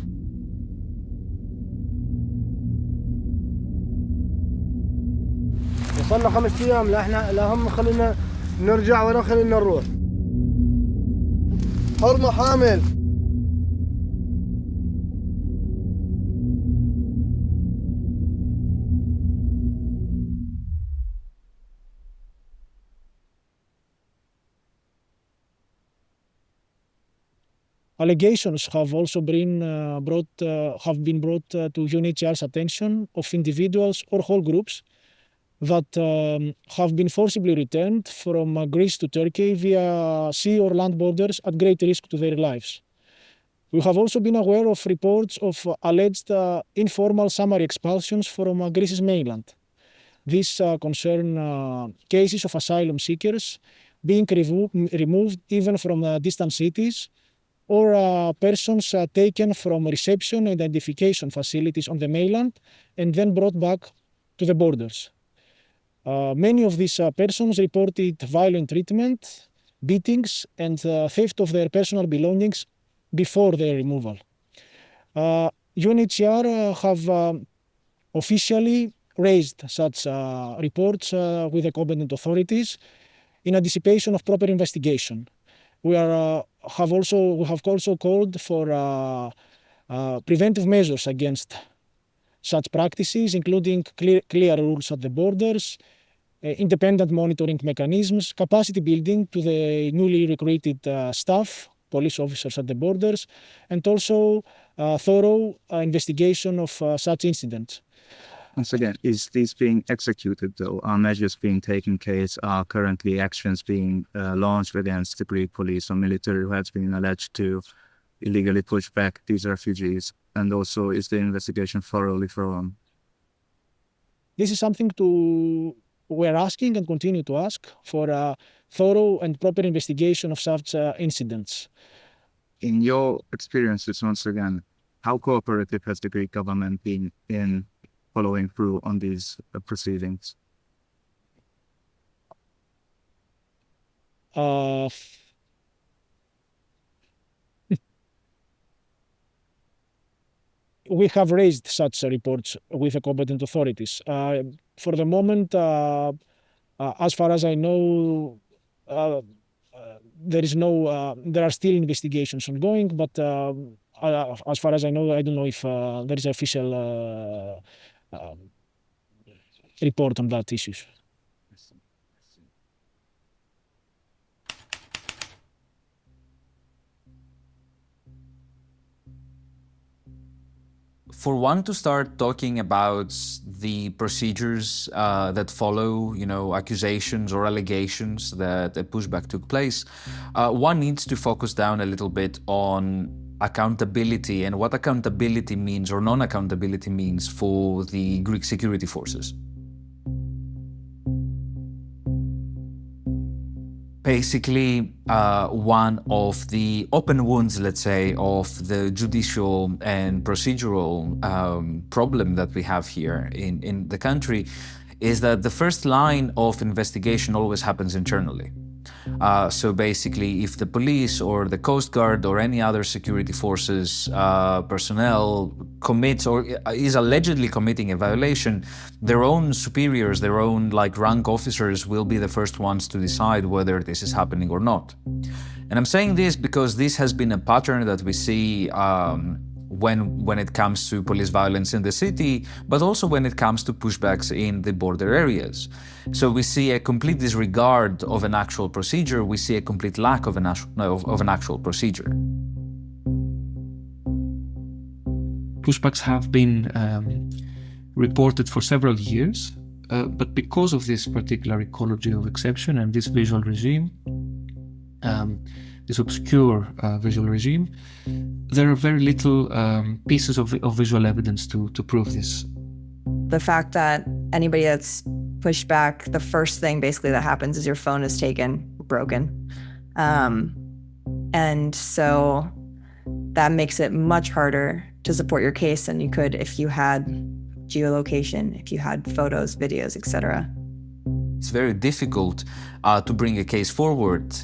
وصلنا 5 ايام لا هم خلينا نرجع ولا خلينا نروح. حرمة حامل. Allegations have also been brought to UNHCR's attention of individuals or whole groups that have been forcibly returned from Greece to Turkey via sea or land borders at great risk to their lives. We have also been aware of reports of alleged informal summary expulsions from Greece's mainland. These concern cases of asylum seekers being removed even from distant cities, or persons taken from reception and identification facilities on the mainland and then brought back to the borders. Many of these persons reported violent treatment, beatings, and theft of their personal belongings before their removal. UNHCR have officially raised such reports with the competent authorities in anticipation of proper investigation. We have also called for preventive measures against such practices, including clear rules at the borders, independent monitoring mechanisms, capacity building to the newly recruited staff, police officers at the borders, and also thorough investigation of such incidents. Once again, is this being executed though? Are measures being taken case? Are currently actions being launched against the Greek police or military who has been alleged to illegally push back these refugees? And also, is the investigation thoroughly thorough? This is something we're asking and continue to ask for a thorough and proper investigation of such incidents. In your experiences, once again, how cooperative has the Greek government been in following through on these proceedings? We have raised such reports with the competent authorities. For the moment, as far as I know, there are still investigations ongoing, but as far as I know, I don't know if there is an official report on that issue. For one to start talking about the procedures that follow, accusations or allegations that a pushback took place, one needs to focus down a little bit on accountability and what accountability means or non-accountability means for the Greek security forces. Basically, one of the open wounds, let's say, of the judicial and procedural problem that we have here in the country is that the first line of investigation always happens internally. So basically, if the police or the Coast Guard or any other security forces personnel commits or is allegedly committing a violation, their own superiors, their own rank officers will be the first ones to decide whether this is happening or not. And I'm saying this because this has been a pattern that we see when it comes to police violence in the city, but also when it comes to pushbacks in the border areas. So we see a complete disregard of an actual procedure. We see a complete lack of an actual procedure. Pushbacks have been reported for several years, but because of this particular ecology of exception and this visual regime, this obscure visual regime, there are very little pieces of visual evidence to prove this. The fact that anybody that's pushed back, the first thing basically that happens is your phone is taken, broken. And so that makes it much harder to support your case than you could if you had geolocation, if you had photos, videos, etc. It's very difficult to bring a case forward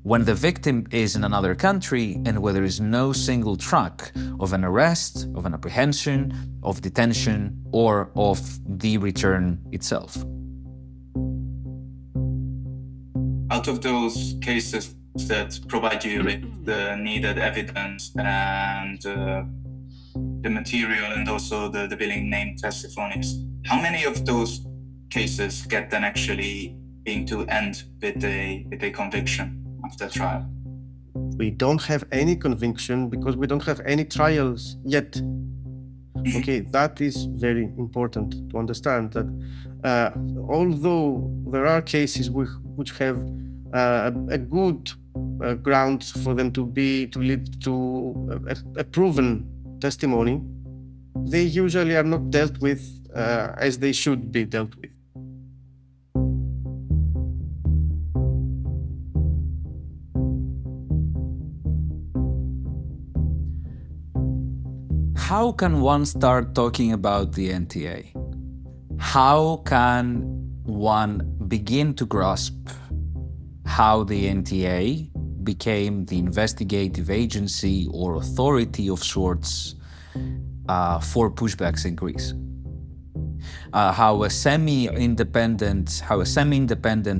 when the victim is in another country and where there is no single track of an arrest, of an apprehension, of detention, or of the return itself. Out of those cases that provide you with the needed evidence and the material and also the willing named testimonies, how many of those cases get then actually being to end with a conviction after trial? We don't have any conviction because we don't have any trials yet. Okay, that is very important to understand that although there are cases which have a good ground for them to lead to a proven testimony, they usually are not dealt with as they should be dealt with. How can one start talking about the NTA? How can one begin to grasp how the NTA became the investigative agency or authority of sorts for pushbacks in Greece? How a semi-independent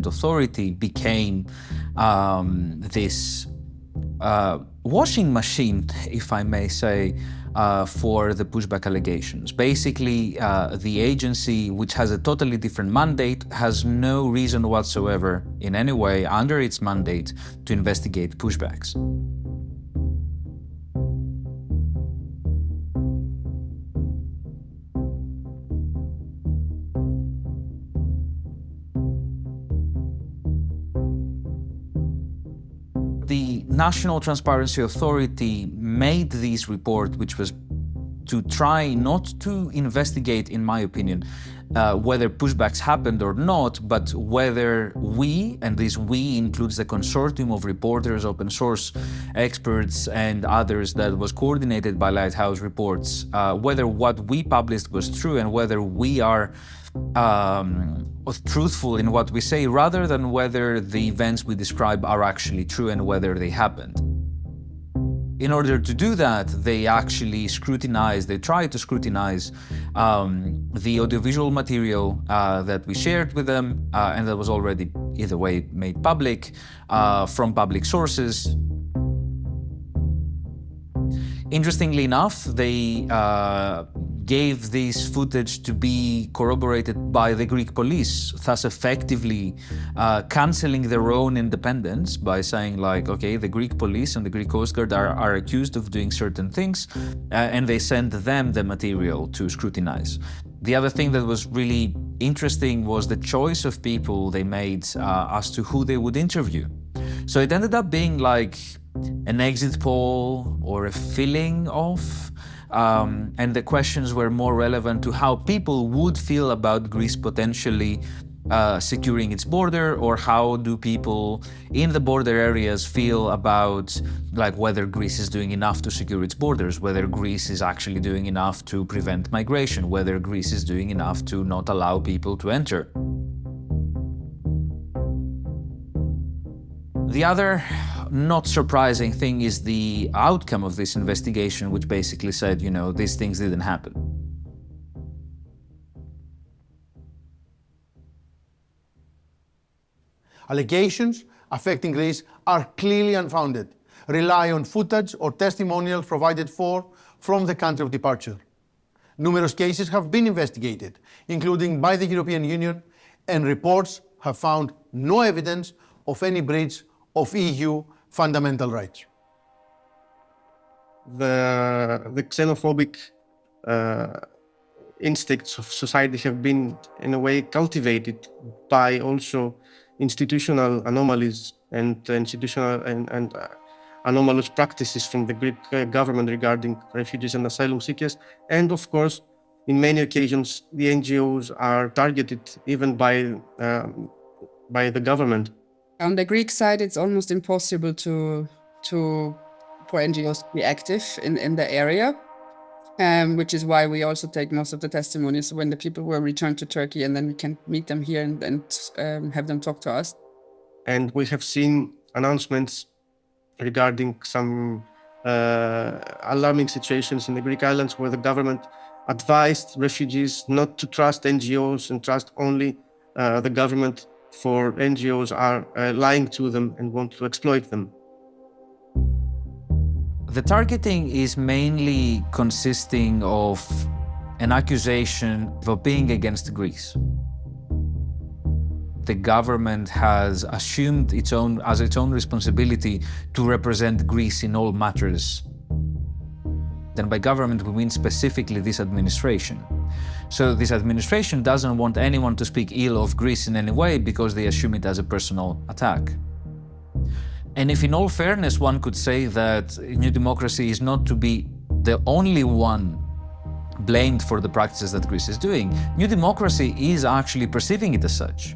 authority became this washing machine, if I may say, for the pushback allegations. Basically, the agency, which has a totally different mandate, has no reason whatsoever in any way under its mandate to investigate pushbacks. The National Transparency Authority made this report, which was to try not to investigate, in my opinion, whether pushbacks happened or not, but whether we, and this we includes the consortium of reporters, open source experts, and others that was coordinated by Lighthouse Reports, whether what we published was true and whether we are truthful in what we say, rather than whether the events we describe are actually true and whether they happened. In order to do that, they actually tried to scrutinize the audiovisual material that we shared with them and that was already either way made public from public sources. Interestingly enough, they gave this footage to be corroborated by the Greek police, thus effectively cancelling their own independence by saying, like, okay, the Greek police and the Greek Coast Guard are accused of doing certain things, and they send them the material to scrutinize. The other thing that was really interesting was the choice of people they made as to who they would interview. So it ended up being like an exit poll or a filling of, and the questions were more relevant to how people would feel about Greece potentially securing its border, or how do people in the border areas feel about like whether Greece is doing enough to secure its borders, whether Greece is actually doing enough to prevent migration, whether Greece is doing enough to not allow people to enter. The other not surprising thing is the outcome of this investigation, which basically said, you know, these things didn't happen. Allegations affecting Greece are clearly unfounded, rely on footage or testimonials provided from the country of departure. Numerous cases have been investigated, including by the European Union, and reports have found no evidence of any breach of EU fundamental rights. The xenophobic instincts of society have been, in a way, cultivated by also institutional anomalies and anomalous practices from the Greek government regarding refugees and asylum seekers. And of course, in many occasions, the NGOs are targeted even by the government. On the Greek side, it's almost impossible for NGOs to be active in the area, which is why we also take most of the testimonies when the people were returned to Turkey, and then we can meet them here and have them talk to us. And we have seen announcements regarding some alarming situations in the Greek islands where the government advised refugees not to trust NGOs and trust only the government, for NGOs are lying to them and want to exploit them. The targeting is mainly consisting of an accusation of being against Greece. The government has assumed its own responsibility to represent Greece in all matters. Then by government, we mean specifically this administration. So this administration doesn't want anyone to speak ill of Greece in any way because they assume it as a personal attack. And if in all fairness, one could say that New Democracy is not to be the only one blamed for the practices that Greece is doing, New Democracy is actually perceiving it as such.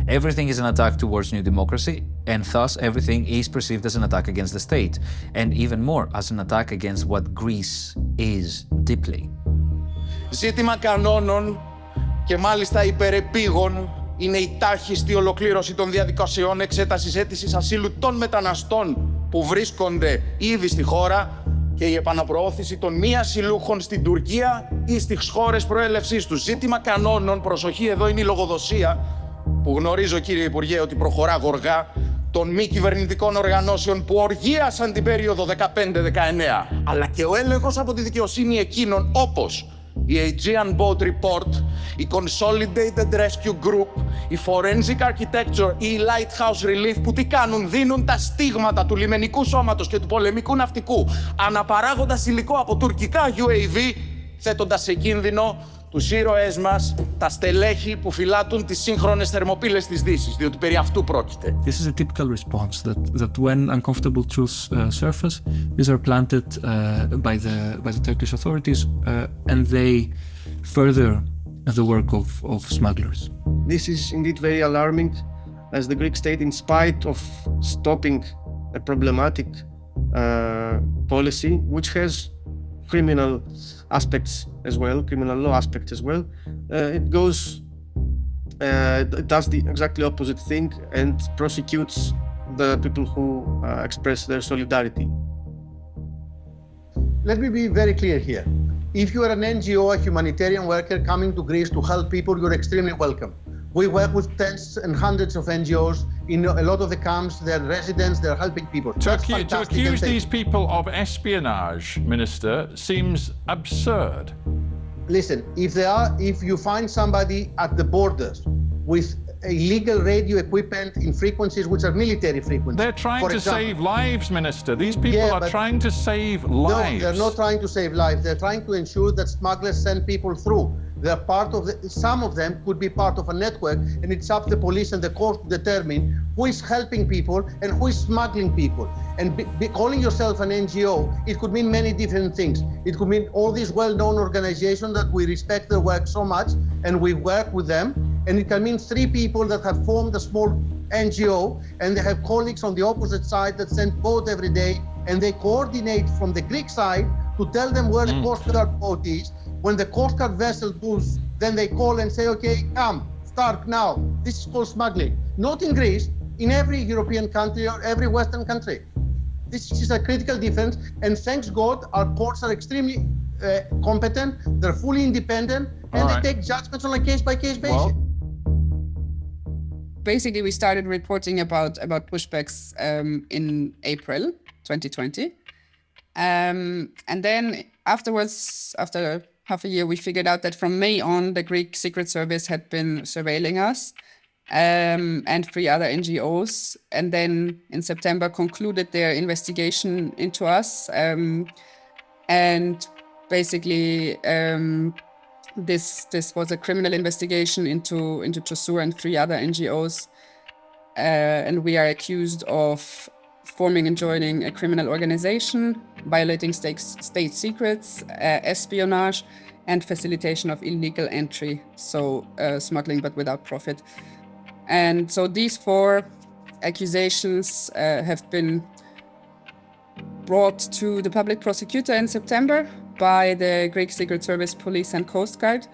Everything is an attack towards New Democracy, and thus everything is perceived as an attack against the state, and even more, as an attack against what Greece is deeply. Ζήτημα κανόνων και μάλιστα υπερεπίγων είναι η τάχιστη ολοκλήρωση των διαδικασιών εξέτασης αίτησης ασύλου των μεταναστών που βρίσκονται ήδη στη χώρα και η επαναπροώθηση των μη ασυλούχων στην Τουρκία ή στις χώρες προέλευσής τους. Ζήτημα κανόνων, προσοχή, εδώ είναι η λογοδοσία, που γνωρίζω, κύριε Υπουργέ, ότι προχωρά γοργά, των μη κυβερνητικών οργανώσεων που οργίασαν την περίοδο 15-19, αλλά και ο έλεγχος από τη δικαιοσύνη εκείνων όπως η Aegean Boat Report, η Consolidated Rescue Group, η Forensic Architecture ή η Lighthouse Relief, που τι κάνουν, δίνουν τα στίγματα του λιμενικού σώματος και του πολεμικού ναυτικού, αναπαράγοντας υλικό από τουρκικά UAV, θέτοντας σε κίνδυνο τους ήρωές μας, τα στελέχη που φυλάττουν τις σύγχρονες θερμοπύλες της Δύσης, διότι περί αυτού πρόκειται. This is a typical response that when uncomfortable truths surface, these are planted by the Turkish authorities and they further the work of smugglers. This is indeed very alarming, as the Greek state, in spite of stopping a problematic policy, which has criminal aspects as well, criminal law aspects as well, it does the exactly opposite thing and prosecutes the people who express their solidarity. Let me be very clear here. If you are an NGO, a humanitarian worker coming to Greece to help people, you're extremely welcome. We work with tens and hundreds of NGOs in a lot of the camps. They're residents, they're helping people. Turkey, to accuse these people of espionage, Minister, seems absurd. Listen, if you find somebody at the borders with illegal radio equipment in frequencies which are military frequencies. They're trying to save lives, Minister. These people are trying to save lives. No, they're not trying to save lives. They're trying to ensure that smugglers send people through. They're part of some of them could be part of a network, and it's up to the police and the court to determine who is helping people and who is smuggling people. And calling yourself an NGO, it could mean many different things. It could mean all these well-known organizations that we respect their work so much and we work with them. And it can mean 3 people that have formed a small NGO and they have colleagues on the opposite side that send boat every day, and they coordinate from the Greek side to tell them where the Coast Guard boat is. When the Coast Guard vessel moves, then they call and say, okay, come, start now. This is called smuggling. Not in Greece, in every European country or every Western country. This is a critical difference, and thanks God, our courts are extremely competent, they're fully independent, and they take judgments on a case-by-case basis. Basically, we started reporting about pushbacks in April 2020. And then afterwards, after half a year, we figured out that from May on, the Greek Secret Service had been surveilling us and 3 other NGOs. And then in September concluded their investigation into us. And basically, this was a criminal investigation into Chaussure and 3 other NGOs. And we are accused of forming and joining a criminal organization, violating state secrets, espionage, and facilitation of illegal entry, so smuggling but without profit. And so these 4 accusations have been brought to the public prosecutor in September by the Greek Secret Service, Police and Coast Guard.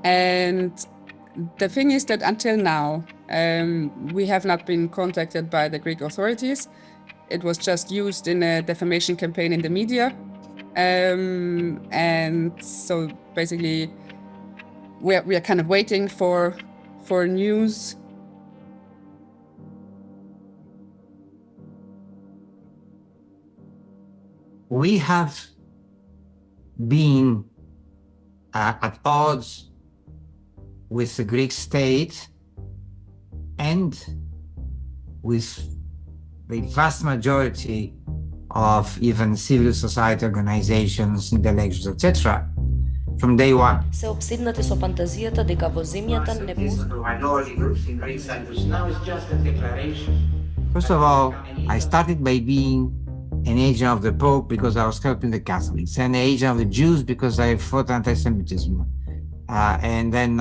And the thing is that until now, we have not been contacted by the Greek authorities. It was just used in a defamation campaign in the media. And so basically, we are kind of waiting for news. We have been at odds with the Greek state and with the vast majority of even civil society organizations, intellectuals, etc. from day one. Se обсиднати со фантазијата дека во земјата не First of all, I started by being an agent of the Pope because I was helping the Catholics, and an agent of the Jews because I fought anti-Semitism. And then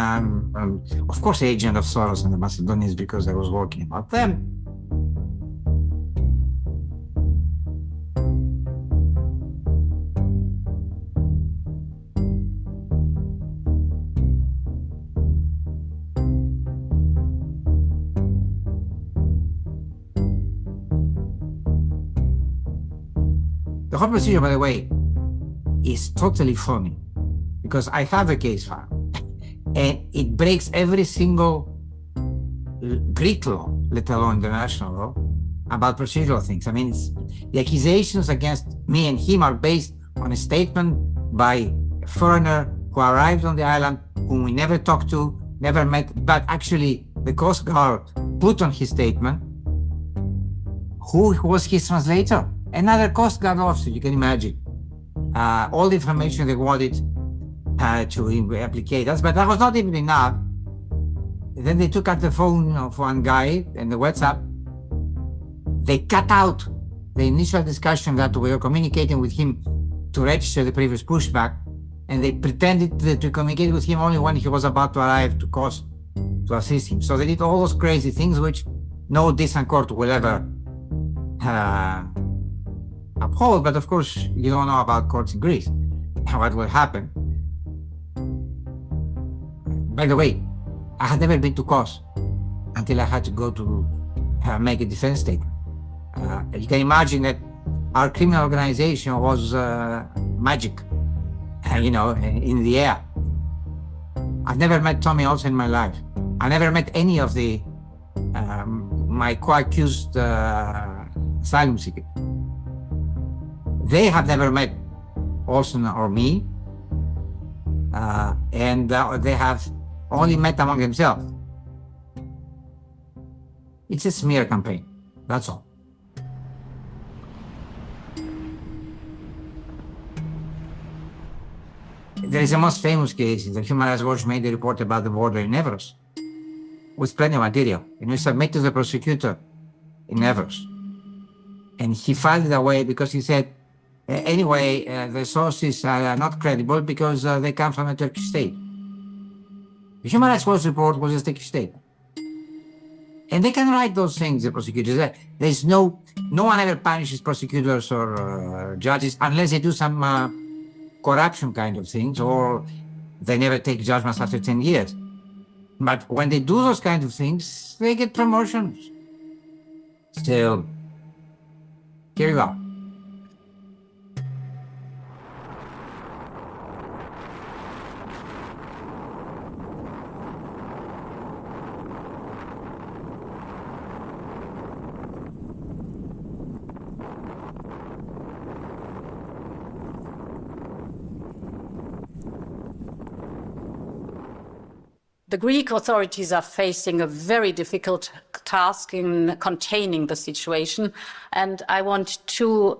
of course, agent of Soros and the Macedonians because I was working about them. The whole procedure, by the way, is totally funny because I have a case file and it breaks every single Greek law, let alone international law, about procedural things. I mean, the accusations against me and him are based on a statement by a foreigner who arrived on the island, whom we never talked to, never met, but actually the Coast Guard put on his statement who was his translator. Another Coast Guard officer, you can imagine. All the information they wanted to implicate us, but that was not even enough. Then they took out the phone of one guy and the WhatsApp. They cut out the initial discussion that we were communicating with him to register the previous pushback, and they pretended to communicate with him only when he was about to arrive to assist him. So they did all those crazy things which no decent court will ever uphold, but of course you don't know about courts in Greece, what will happen. By the way, I had never been to Kos until I had to go to make a defense statement. You can imagine that our criminal organization was magic, in the air. I've never met Tommy Olsen in my life. I never met any of my co-accused asylum seekers. They have never met Olsen or me, and they have only met among themselves. It's a smear campaign, that's all. There is a most famous case. The Human Rights Watch made a report about the border in Evros, with plenty of material, and we submit to the prosecutor in Evros. And he filed it away because he said, anyway, the sources are not credible because they come from a Turkish state. The Human Rights Watch report was a Turkish state. And they can write those things, the prosecutors. There's no one ever punishes prosecutors or judges unless they do some corruption kind of things, or they never take judgments after 10 years. But when they do those kind of things, they get promotions. Still, here you are. The Greek authorities are facing a very difficult task in containing the situation, and I want to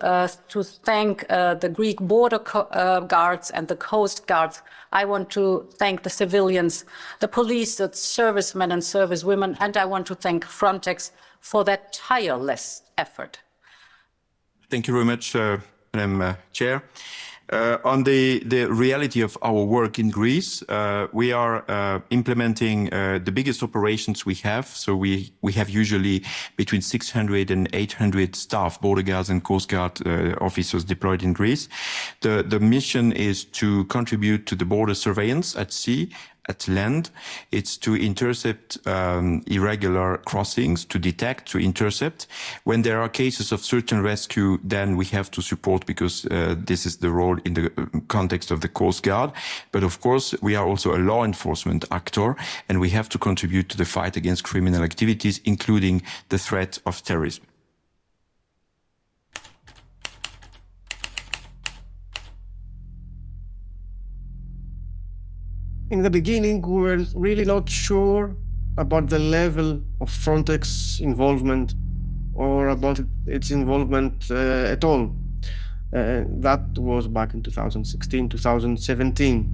thank the Greek border guards and the coast guards. I want to thank the civilians, the police, the servicemen and servicewomen, and I want to thank Frontex for that tireless effort. Thank you very much, Madam Chair. On the reality of our work in Greece, we are implementing the biggest operations we have. So we have usually between 600 and 800 staff, border guards and coast guard officers deployed in Greece. The mission is to contribute to the border surveillance at sea, at land. It's to intercept irregular crossings, to detect, to intercept. When there are cases of search and rescue, then we have to support, because this is the role in the context of the Coast Guard. But of course, we are also a law enforcement actor, and we have to contribute to the fight against criminal activities, including the threat of terrorism. In the beginning, we were really not sure about the level of Frontex involvement or about its involvement at all. That was back in 2016, 2017.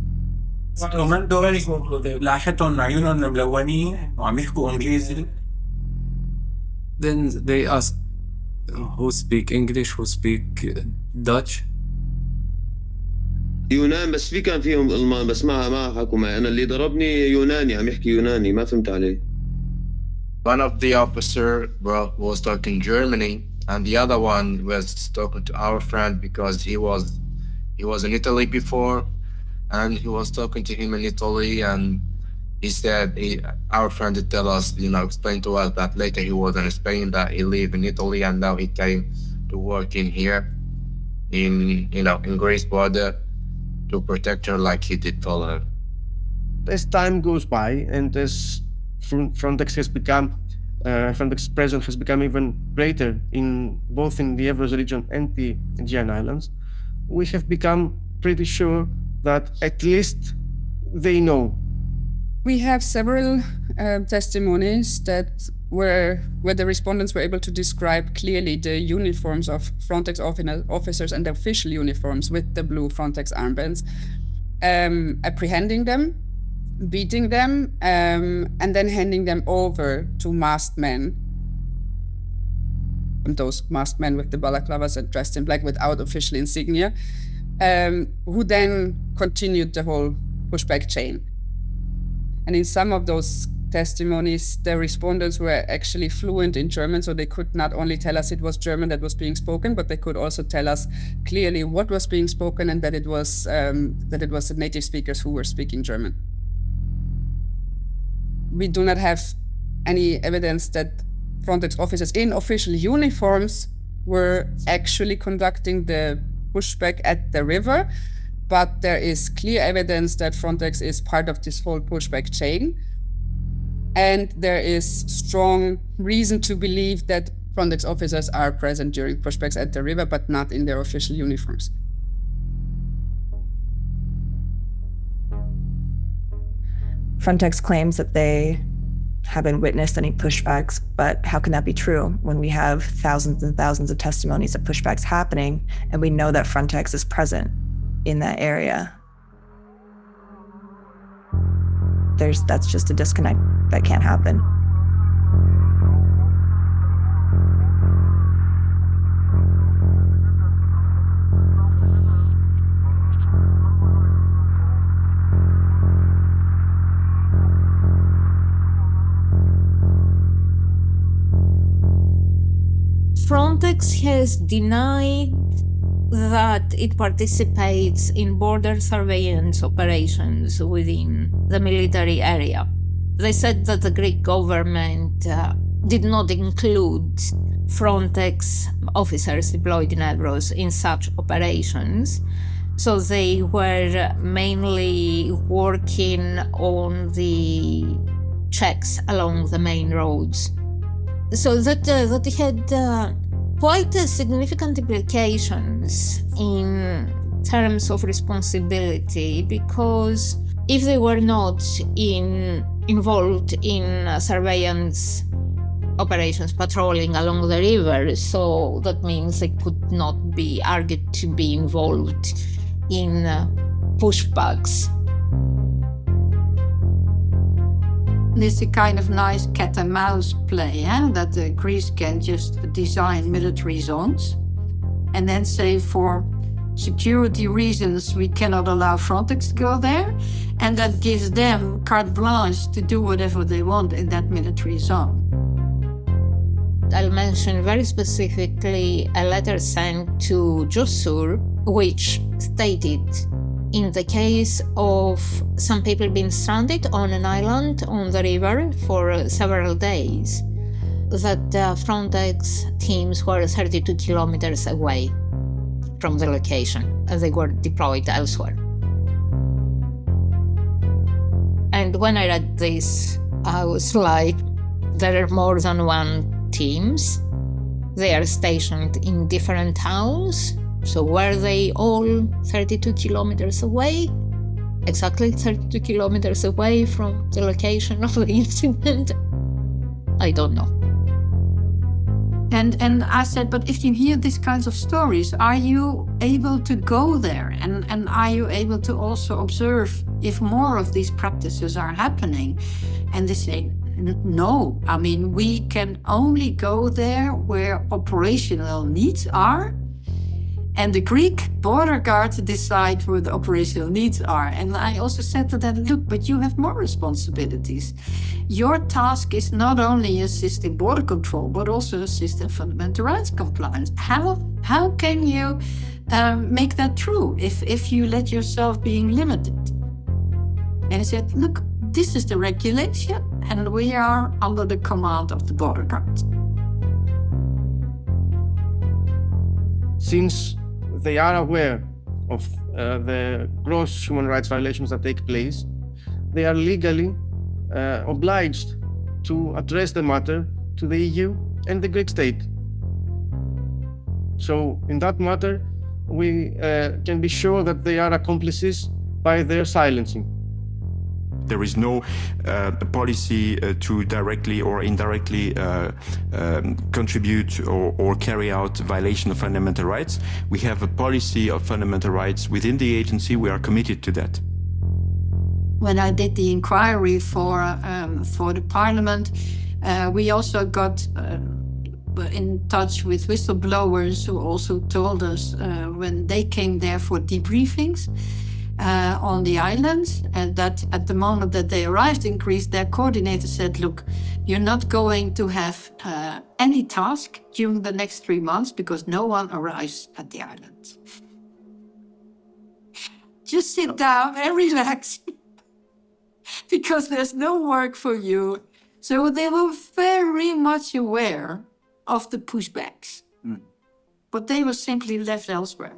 Then they asked who speak English, who speak Dutch. يونان بس في كان فيهم ألمان بس ما حكوا معي. أنا اللي ضربني يوناني عم يحكي يوناني ما فهمت عليه. One of the officer was talking Germany, and the other one was talking to our friend because he was in Italy before, and he was talking to him in Italy, and he said our friend did tell us, explain to us that later he was in Spain, that he lived in Italy, and now he came to work in here, in Greece border, to protect her like he did tell her. As time goes by and as Frontex has become, Frontex presence has become even greater both in the Evros region and the Aegean Islands, we have become pretty sure that at least they know. We have several testimonies where the respondents were able to describe clearly the uniforms of Frontex officers and the official uniforms with the blue Frontex armbands, apprehending them, beating them, and then handing them over to masked men. And those masked men with the balaclavas and dressed in black without official insignia, who then continued the whole pushback chain. And in some of those testimonies, the respondents were actually fluent in German, so they could not only tell us it was German that was being spoken, but they could also tell us clearly what was being spoken and that it was the native speakers who were speaking German. We do not have any evidence that Frontex officers in official uniforms were actually conducting the pushback at the river, but there is clear evidence that Frontex is part of this whole pushback chain. And there is strong reason to believe that Frontex officers are present during pushbacks at the river, but not in their official uniforms. Frontex claims that they haven't witnessed any pushbacks, but how can that be true when we have thousands and thousands of testimonies of pushbacks happening, and we know that Frontex is present in that area? that's just a disconnect that can't happen. Frontex has denied that it participates in border surveillance operations within the military area. They said that the Greek government did not include Frontex officers deployed in Evros in such operations, so they were mainly working on the checks along the main roads. So that had quite significant implications in terms of responsibility, because if they were not involved in surveillance operations patrolling along the river, so that means they could not be argued to be involved in pushbacks. It's a kind of nice cat and mouse play, that Greece can just design military zones and then say for security reasons we cannot allow Frontex to go there, and that gives them carte blanche to do whatever they want in that military zone. I'll mention very specifically a letter sent to Jossur, which stated, in the case of some people being stranded on an island on the river for several days, that Frontex teams were 32 kilometers away from the location as they were deployed elsewhere. And when I read this, I was like, there are more than one teams. They are stationed in different towns. So were they all 32 kilometers away? Exactly 32 kilometers away from the location of the incident? I don't know. And I said, but if you hear these kinds of stories, are you able to go there? And are you able to also observe if more of these practices are happening? And they say, no. I mean, we can only go there where operational needs are. And the Greek border guards decide where the operational needs are. And I also said to them, look, but you have more responsibilities. Your task is not only assisting border control, but also assisting fundamental rights compliance. How can you make that true if you let yourself being limited? And he said, look, this is the regulation, and we are under the command of the border guards. Since they are aware of the gross human rights violations that take place, they are legally obliged to address the matter to the EU and the Greek state. So in that matter, we can be sure that they are accomplices by their silencing. There is no policy to directly or indirectly contribute or carry out violation of fundamental rights. We have a policy of fundamental rights within the agency. We are committed to that. When I did the inquiry for the parliament, we also got in touch with whistleblowers who also told us when they came there for debriefings on the islands, and that at the moment that they arrived in Greece, their coordinator said, look, you're not going to have any task during the next 3 months because no one arrives at the island. Just sit down and relax because there's no work for you. So they were very much aware of the pushbacks, but they were simply left elsewhere.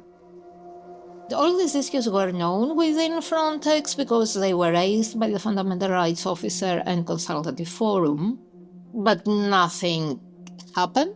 All these issues were known within Frontex because they were raised by the Fundamental Rights Officer and Consultative Forum, but nothing happened.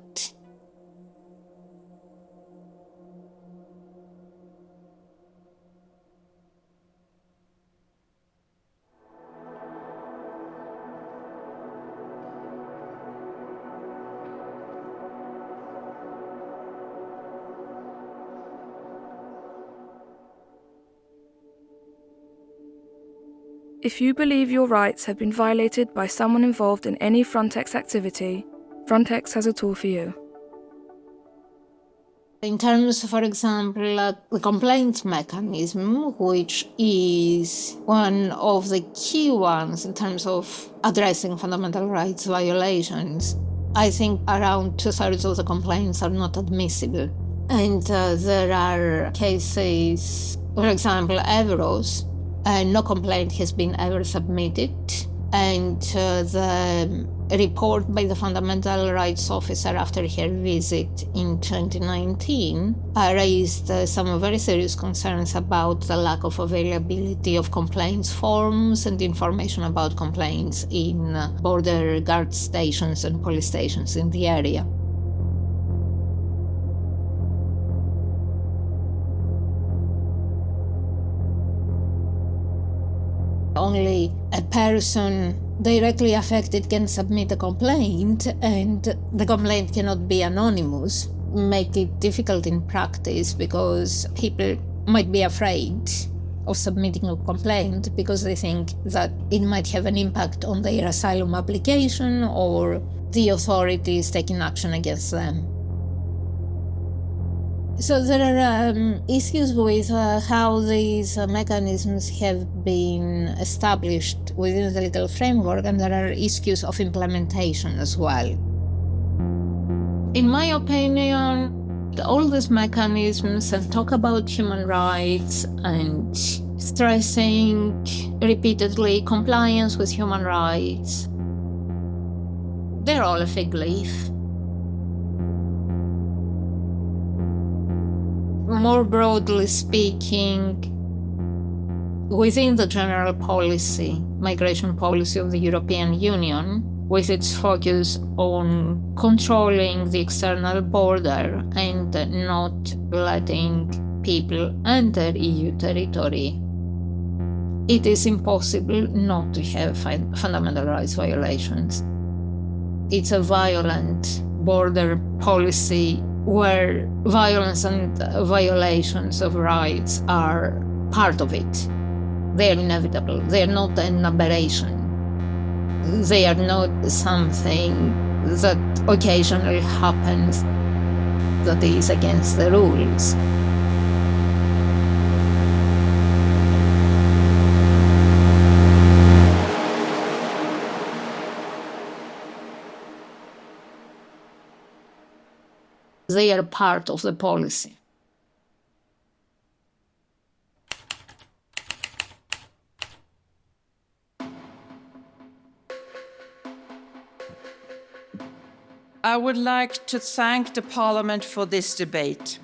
If you believe your rights have been violated by someone involved in any Frontex activity, Frontex has a tool for you. In terms, for example, the complaint mechanism, which is one of the key ones in terms of addressing fundamental rights violations, I think around 2/3 of the complaints are not admissible. And there are cases, for example, Evros, no complaint has been ever submitted. And the report by the Fundamental Rights Officer after her visit in 2019 raised some very serious concerns about the lack of availability of complaints forms and information about complaints in border guard stations and police stations in the area. Only a person directly affected can submit a complaint, and the complaint cannot be anonymous, make it difficult in practice because people might be afraid of submitting a complaint because they think that it might have an impact on their asylum application or the authorities taking action against them. So there are issues with how these mechanisms have been established within the legal framework, and there are issues of implementation as well. In my opinion, all these mechanisms and talk about human rights and stressing repeatedly compliance with human rights, they're all a fig leaf. More broadly speaking, within the general policy, migration policy of the European Union, with its focus on controlling the external border and not letting people enter EU territory, it is impossible not to have fundamental rights violations. It's a violent border policy where violence and violations of rights are part of it. They are inevitable. They are not an aberration. They are not something that occasionally happens that is against the rules. They are part of the policy. I would like to thank the Parliament for this debate.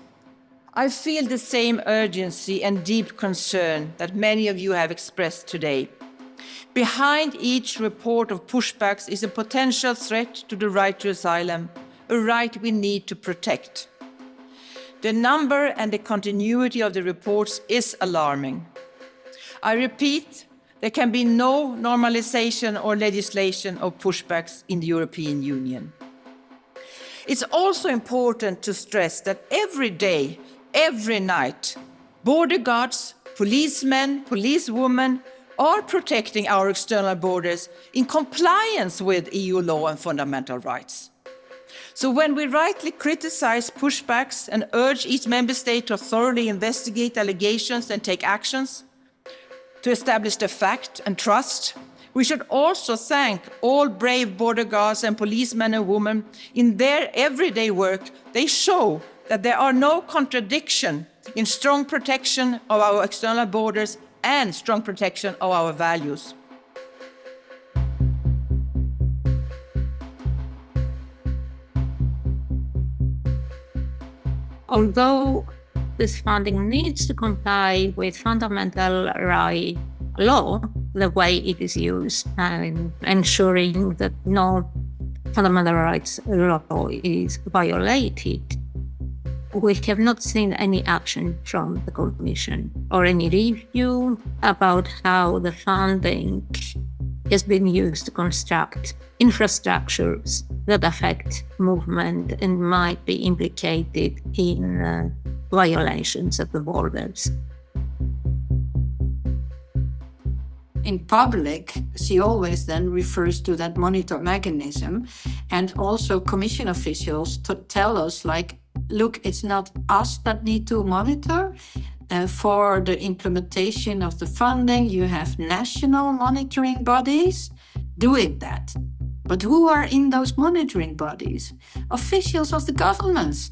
I feel the same urgency and deep concern that many of you have expressed today. Behind each report of pushbacks is a potential threat to the right to asylum, a right we need to protect. The number and the continuity of the reports is alarming. I repeat, there can be no normalization or legislation of pushbacks in the European Union. It's also important to stress that every day, every night, border guards, policemen, policewomen are protecting our external borders in compliance with EU law and fundamental rights. So when we rightly criticize pushbacks and urge each member state to thoroughly investigate allegations and take actions to establish the fact and trust, we should also thank all brave border guards and policemen and women. In their everyday work, they show that there are no contradiction in strong protection of our external borders and strong protection of our values. Although this funding needs to comply with fundamental right law, the way it is used, and ensuring that no fundamental rights law is violated, we have not seen any action from the Commission or any review about how the funding has been used to construct infrastructures that affect movement and might be implicated in violations of the borders. in public, she always then refers to that monitor mechanism. And also commission officials tell us, like, look, it's not us that need to monitor. For the implementation of the funding, you have national monitoring bodies doing that. But who are in those monitoring bodies? Officials of the governments.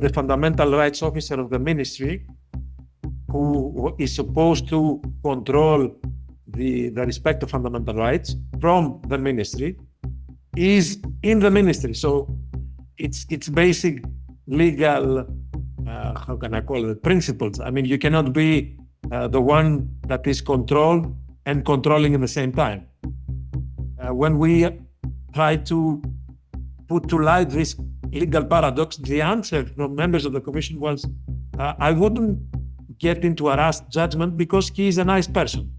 The fundamental rights officer of the ministry, who is supposed to control the respect of fundamental rights from the ministry, is in the ministry. So it's basic legal, how can I call it, principles. I mean, you cannot be the one that is controlled and controlling at the same time. When we try to put to light this legal paradox, the answer from members of the commission was, I wouldn't get into a rash judgment because he is a nice person.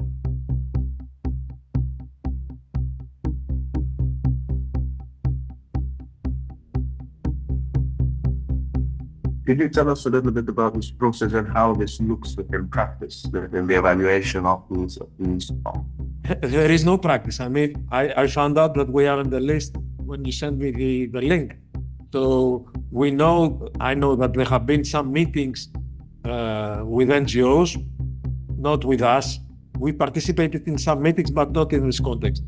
Could you tell us a little bit about this process and how this looks in practice, in the evaluation of these? There is no practice. I mean, I found out that we are on the list when you sent me the link. So I know that there have been some meetings with NGOs, not with us. We participated in some meetings, but not in this context.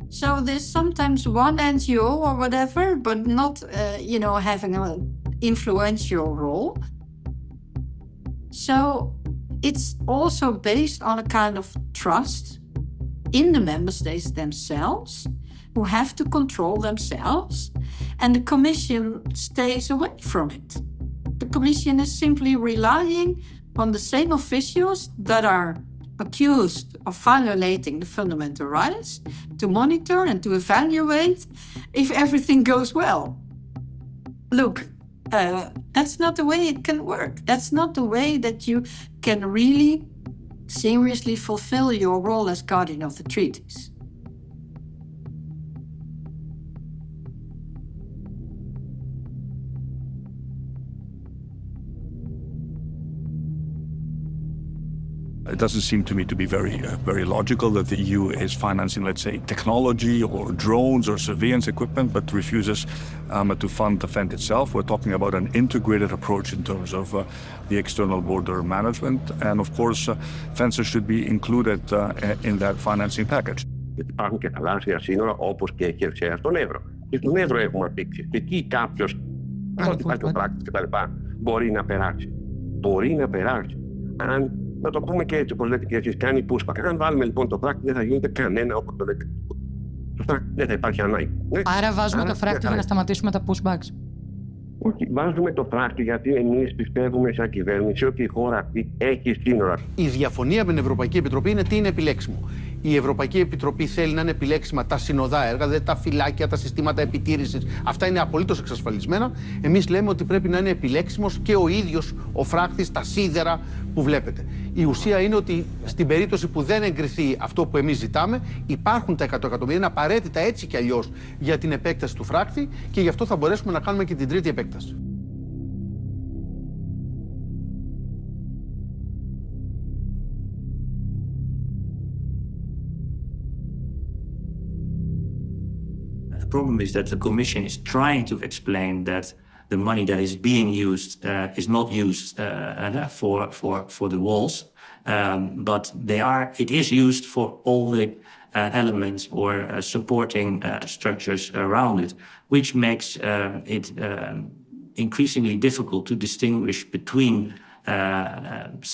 So there's sometimes one NGO or whatever, but not, having an influential role. So it's also based on a kind of trust in the member states themselves, who have to control themselves, and the Commission stays away from it. The Commission is simply relying on the same officials that are accused of violating the fundamental rights to monitor and to evaluate if everything goes well. Look, that's not the way it can work. That's not the way that you can really seriously fulfill your role as guardian of the treaties. It doesn't seem to me to be very logical that the EU is financing, let's say, technology or drones or surveillance equipment, but refuses to fund the fence itself. We're talking about an integrated approach in terms of the external border management, and of course, fences should be included in that financing package. Υπάρχουν και θαλάσσια σύνορα όπως και χερσαία στον Εύρο. Και στον Εύρο έχουμε απτύξει. Εκεί κάποιος, ό,τι υπάρχει ο πράξης κτλ. Μπορεί να περάσει. Μπορεί να περάσει. Αν, να το πούμε και έτσι, όπως λέτε και εσείς, κάνει pushback. Αν βάλουμε λοιπόν το πράκτη, δεν θα γίνεται κανένα όπως το λέτε. Σωστά, δεν θα υπάρχει ανάγκη. Άρα βάζουμε το φράκτη για να σταματήσουμε τα pushbacks. Όχι, βάζουμε το φράκτη γιατί εμείς πιστεύουμε σαν κυβέρνηση ότι η χώρα αυτή έχει σύνορα. Η διαφωνία με την Ευρωπαϊκή Επιτροπή είναι τι είναι επιλέξιμο. Η Ευρωπαϊκή Επιτροπή θέλει να είναι επιλέξιμα τα συνοδά έργα, δηλαδή τα φυλάκια, τα συστήματα επιτήρησης. Αυτά είναι απολύτως εξασφαλισμένα. Εμείς λέμε ότι πρέπει να είναι επιλέξιμος και ο ίδιος ο φράκτης, τα σίδερα που βλέπετε. Η ουσία είναι ότι στην περίπτωση που δεν εγκριθεί αυτό που εμείς ζητάμε, υπάρχουν τα 100 εκατομμύρια, είναι απαραίτητα έτσι κι αλλιώς για την επέκταση του φράκτη και γι' αυτό θα μπορέσουμε να κάνουμε και την τρίτη επέκταση. The problem is that the Commission is trying to explain that the money that is being used is not used for the walls, but it is used for all the elements or supporting structures around it, which makes it increasingly difficult to distinguish between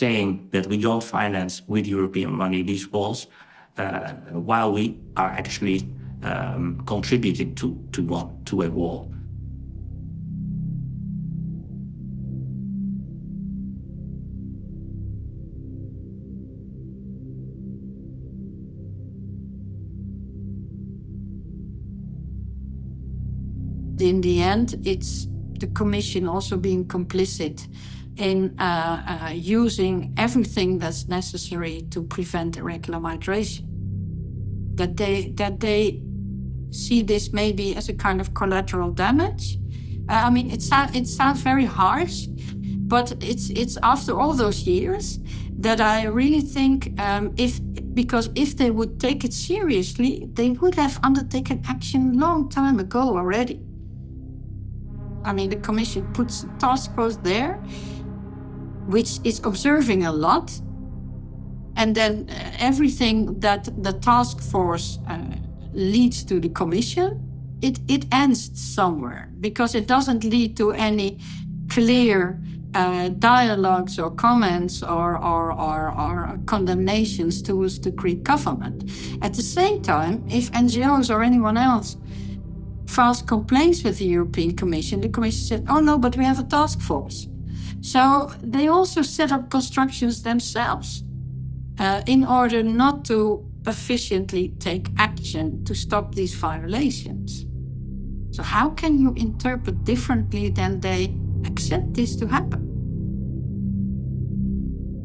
saying that we don't finance with European money these walls while we are actually contributing to a war. In the end, it's the Commission also being complicit in using everything that's necessary to prevent irregular migration. That they see this maybe as a kind of collateral damage. I mean, it sounds very harsh, but it's after all those years that I really think because if they would take it seriously, they would have undertaken action a long time ago already. I mean, the Commission puts a task force there, which is observing a lot, and then everything that the task force leads to the Commission, it ends somewhere, because it doesn't lead to any clear dialogues or comments or condemnations towards the Greek government. At the same time, if NGOs or anyone else files complaints with the European Commission, the Commission said, oh no, but we have a task force. So they also set up constructions themselves in order not to efficiently take action to stop these violations. So how can you interpret differently than they accept this to happen?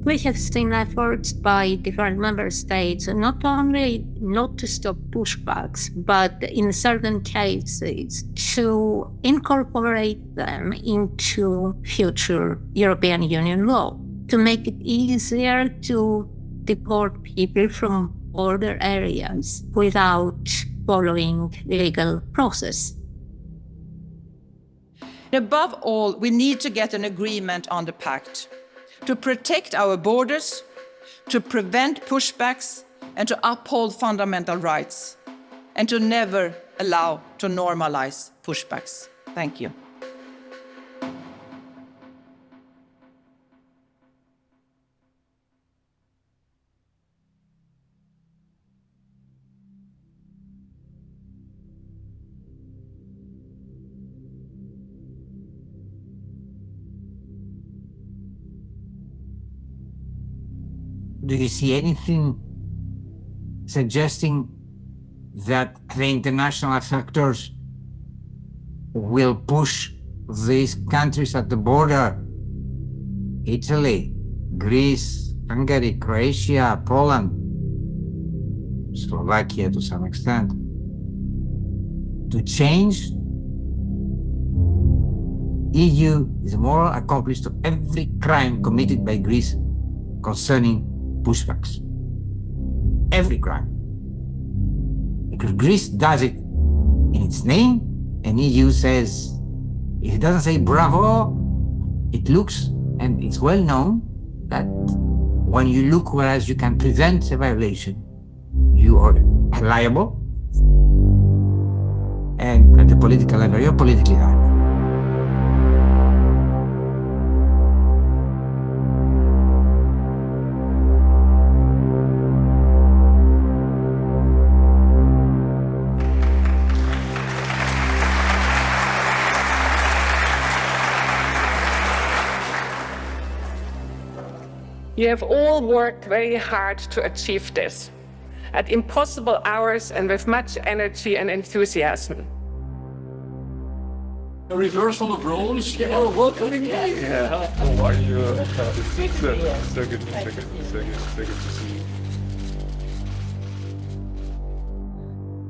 We have seen efforts by different member states not only not to stop pushbacks, but in certain cases to incorporate them into future European Union law, to make it easier to deport people from border areas without following legal process. Above all, we need to get an agreement on the pact to protect our borders, to prevent pushbacks, and to uphold fundamental rights, and to never allow to normalize pushbacks. Thank you. Do you see anything suggesting that the international factors will push these countries at the border, Italy, Greece, Hungary, Croatia, Poland, Slovakia to some extent, to change? EU is moral accomplice to every crime committed by Greece concerning pushbacks. Every crime. Because Greece does it in its name, and EU says, if it doesn't say bravo, it looks, and it's well known that when you look whereas you can prevent a violation, you are liable, and at the political level, you're politically liable. You have all worked very hard to achieve this, at impossible hours and with much energy and enthusiasm. A reversal of roles? Yeah. Oh, welcome again. Yeah. How are you? So good to see you.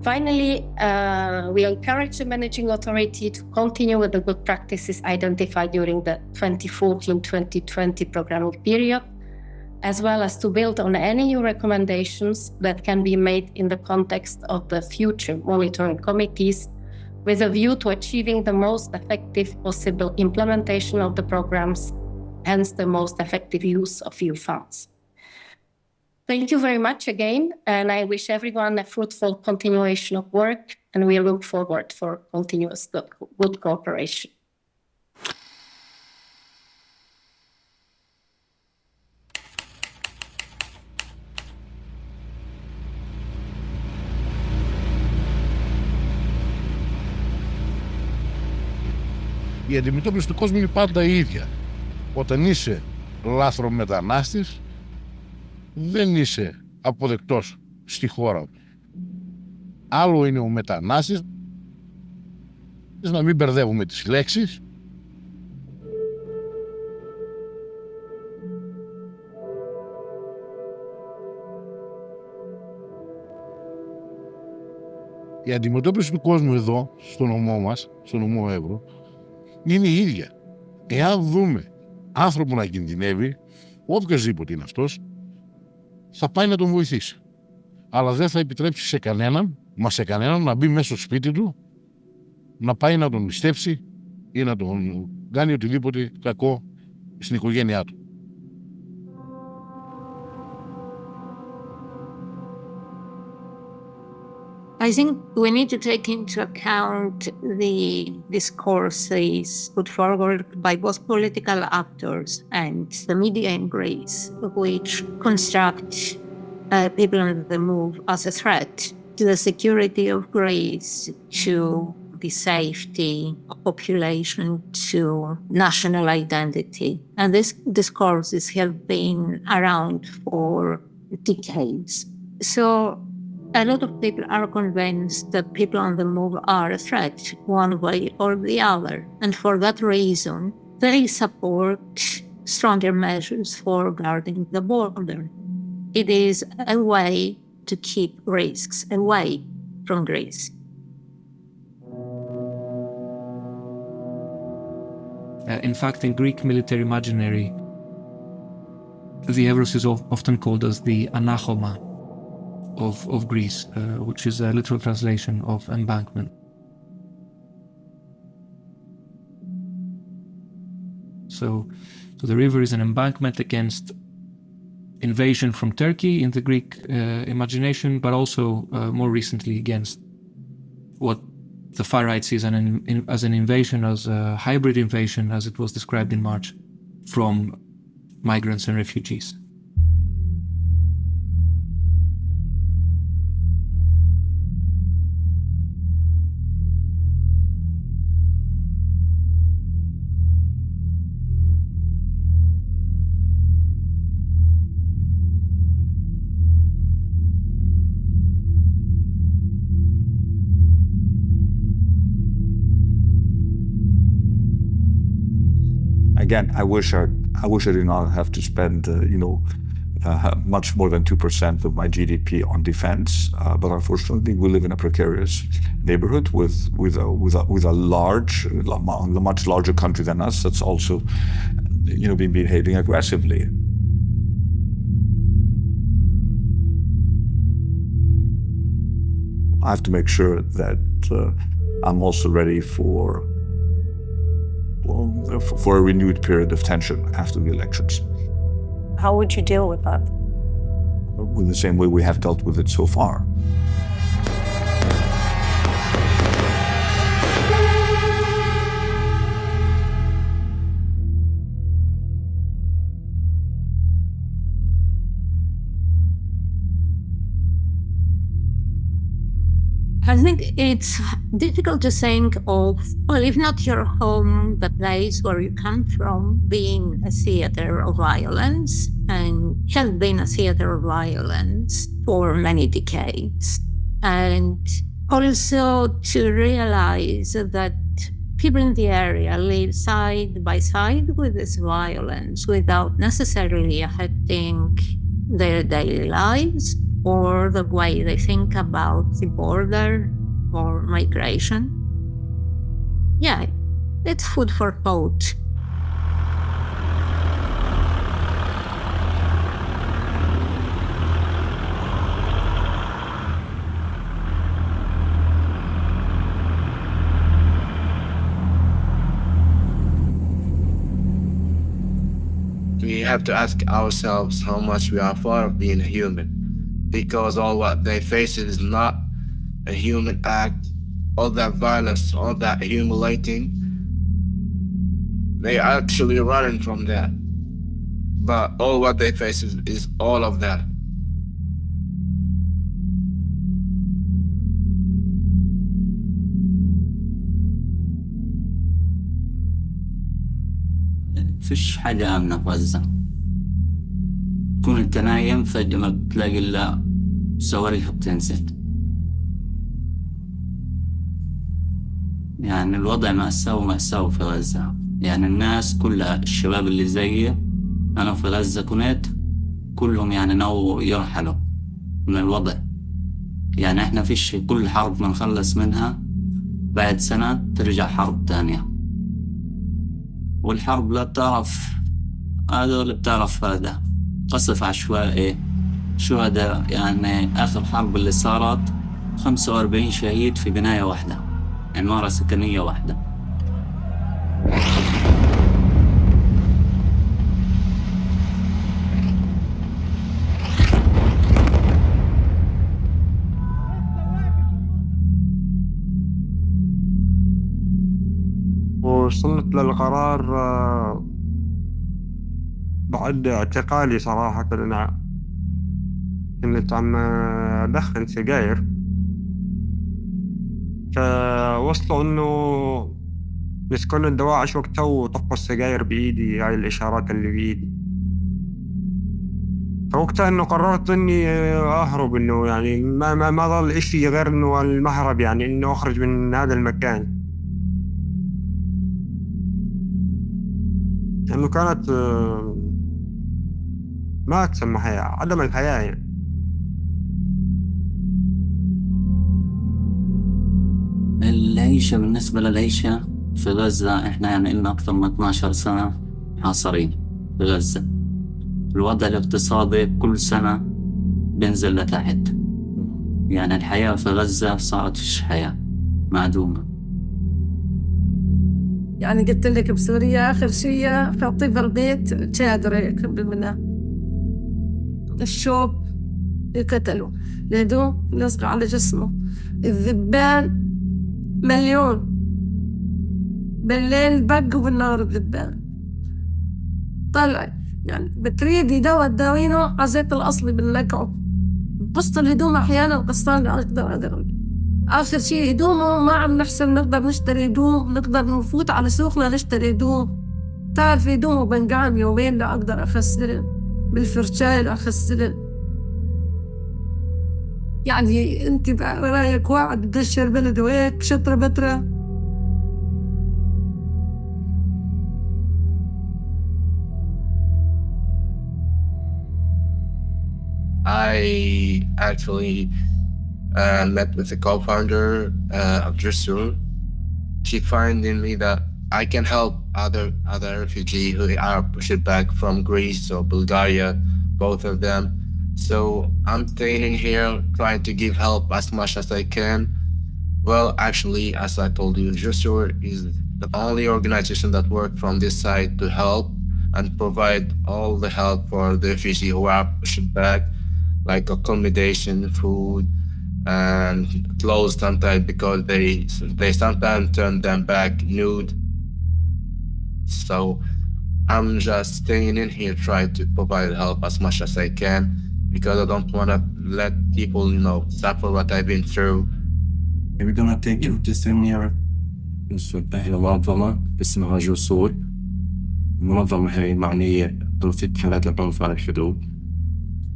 Finally, we encourage the managing authority to continue with the good practices identified during the 2014-2020 programming period, as well as to build on any new recommendations that can be made in the context of the future monitoring committees, with a view to achieving the most effective possible implementation of the programs, hence the most effective use of EU funds. Thank you very much again, and I wish everyone a fruitful continuation of work, and we look forward for continuous good cooperation. Η αντιμετώπιση του κόσμου είναι πάντα η ίδια. Όταν είσαι λάθρομετανάστης, δεν είσαι αποδεκτός στη χώρα του. Άλλο είναι ο μετανάστης, να μην μπερδεύουμε τις λέξεις. Η αντιμετώπιση του κόσμου εδώ, στο νομό μας, στο νομό Εύρω, είναι η ίδια. Εάν δούμε άνθρωπο να κινδυνεύει, οποιοσδήποτε είναι αυτός, θα πάει να τον βοηθήσει. Αλλά δεν θα επιτρέψει σε κανέναν, να μπει μέσα στο σπίτι του, να πάει να τον ληστέψει ή να τον κάνει οτιδήποτε κακό στην οικογένειά του. I think we need to take into account the discourses put forward by both political actors and the media in Greece, which construct people on the move as a threat to the security of Greece, to the safety of population, to national identity. And these discourses have been around for decades. So a lot of people are convinced that people on the move are a threat, one way or the other. And for that reason, they support stronger measures for guarding the border. It is a way to keep risks away from Greece. In fact, in Greek military imaginary, the Evros is often called as the Anachoma of Greece, which is a literal translation of embankment. So the river is an embankment against invasion from Turkey in the Greek imagination, but also more recently against what the far right sees as an invasion, as a hybrid invasion, as it was described in March, from migrants and refugees. Again, I wish I did not have to spend, much more than 2% of my GDP on defense. But unfortunately, we live in a precarious neighborhood with a much larger country than us that's also, been behaving aggressively. I have to make sure that I'm also ready for a renewed period of tension after the elections. How would you deal with that? In the same way we have dealt with it so far. I think it's difficult to think of, well, if not your home, the place where you come from, being a theater of violence, and has been a theater of violence for many decades. And also to realize that people in the area live side by side with this violence without necessarily affecting their daily lives or the way they think about the border or migration. Yeah, it's food for thought. We have to ask ourselves how much we are far of being a human, because all what they face is not a human act, all that violence, all that humiliating. They are actually running from that. But all what they face is all of that. فيش حاجة آمنة في غزة. تكون انت نايم فجأة ما بتلاقي إلا صواريخ بتنزل. يعني الوضع مأساة ومأساة في غزة. يعني الناس كلها، الشباب اللي زيي أنا في غزة كنت، كلهم يعني ناووا يرحلوا من الوضع. يعني احنا فيش، كل حرب ما نخلص منها بعد سنة ترجع حرب تانية. والحرب لا بتعرف هذا ولا بتعرف هذا، قصف عشوائي، شهداء. يعني آخر حرب اللي صارت 45 شهيد في بناية واحدة، عمارة سكنية واحدة. وصلت للقرار بعد اعتقالي صراحة. أنا كنت عم أدخن سجاير، فوصلوا إنه مسكون الدواعش وقتها وطفوا السجاير بإيدي، هاي الإشارات اللي بإيدي. فوقتها إنه قررت إني أهرب، إنه يعني ما ظل إشي غير إنه المهرب، يعني إنه أخرج من هذا المكان. لأنه كانت ما تسمى حياة، عدم الحياة يعني. العيشة بالنسبة للعيشة في غزة، إحنا يعني إلنا أكثر من 12 سنة حاصرين في غزة. الوضع الاقتصادي كل سنة بينزل لتحت. يعني الحياة في غزة صارت فيش حياة، معدومة. يعني قلت لك بسوريا آخر شيء في طيب البيت شادر هيك منها. الشوب يقتلوا، الهدوم لصق على جسمه، الذبان مليون، بالليل بق وبالنهار الذبان طلع. يعني بتريدي دواء تداوينه عزيت الأصلي بنلقعه. بسط الهدوم أحيانا قصان أقدر أدرج. آخر شيء هدومه ما عم نحسب نقدر نشتري هدوم، نقدر نفوت على سوقنا نشتري هدوم. تعرف هدومه بنقعم يومين لأقدر أغسلن بالفرشاية لأغسلن. يعني أنت رايك واحد بدشر بلد وهيك شطرة بترة. I actually met with the co-founder of Dressur. She finding me that I can help other refugees who are pushed back from Greece or Bulgaria, both of them. So I'm staying here trying to give help as much as I can. Well, actually, as I told you, Dressur is the only organization that works from this side to help and provide all the help for the refugees who are pushed back, like accommodation, food, and clothes sometimes, because they sometimes turn them back nude. So I'm just staying in here trying to provide help as much as I can, because I don't want to let people, suffer what I've been through. We're gonna take you to seminar. هي منظمة اسمها جسور. المنظمة هي معنية بتوثيق حالات العنف على الحدود.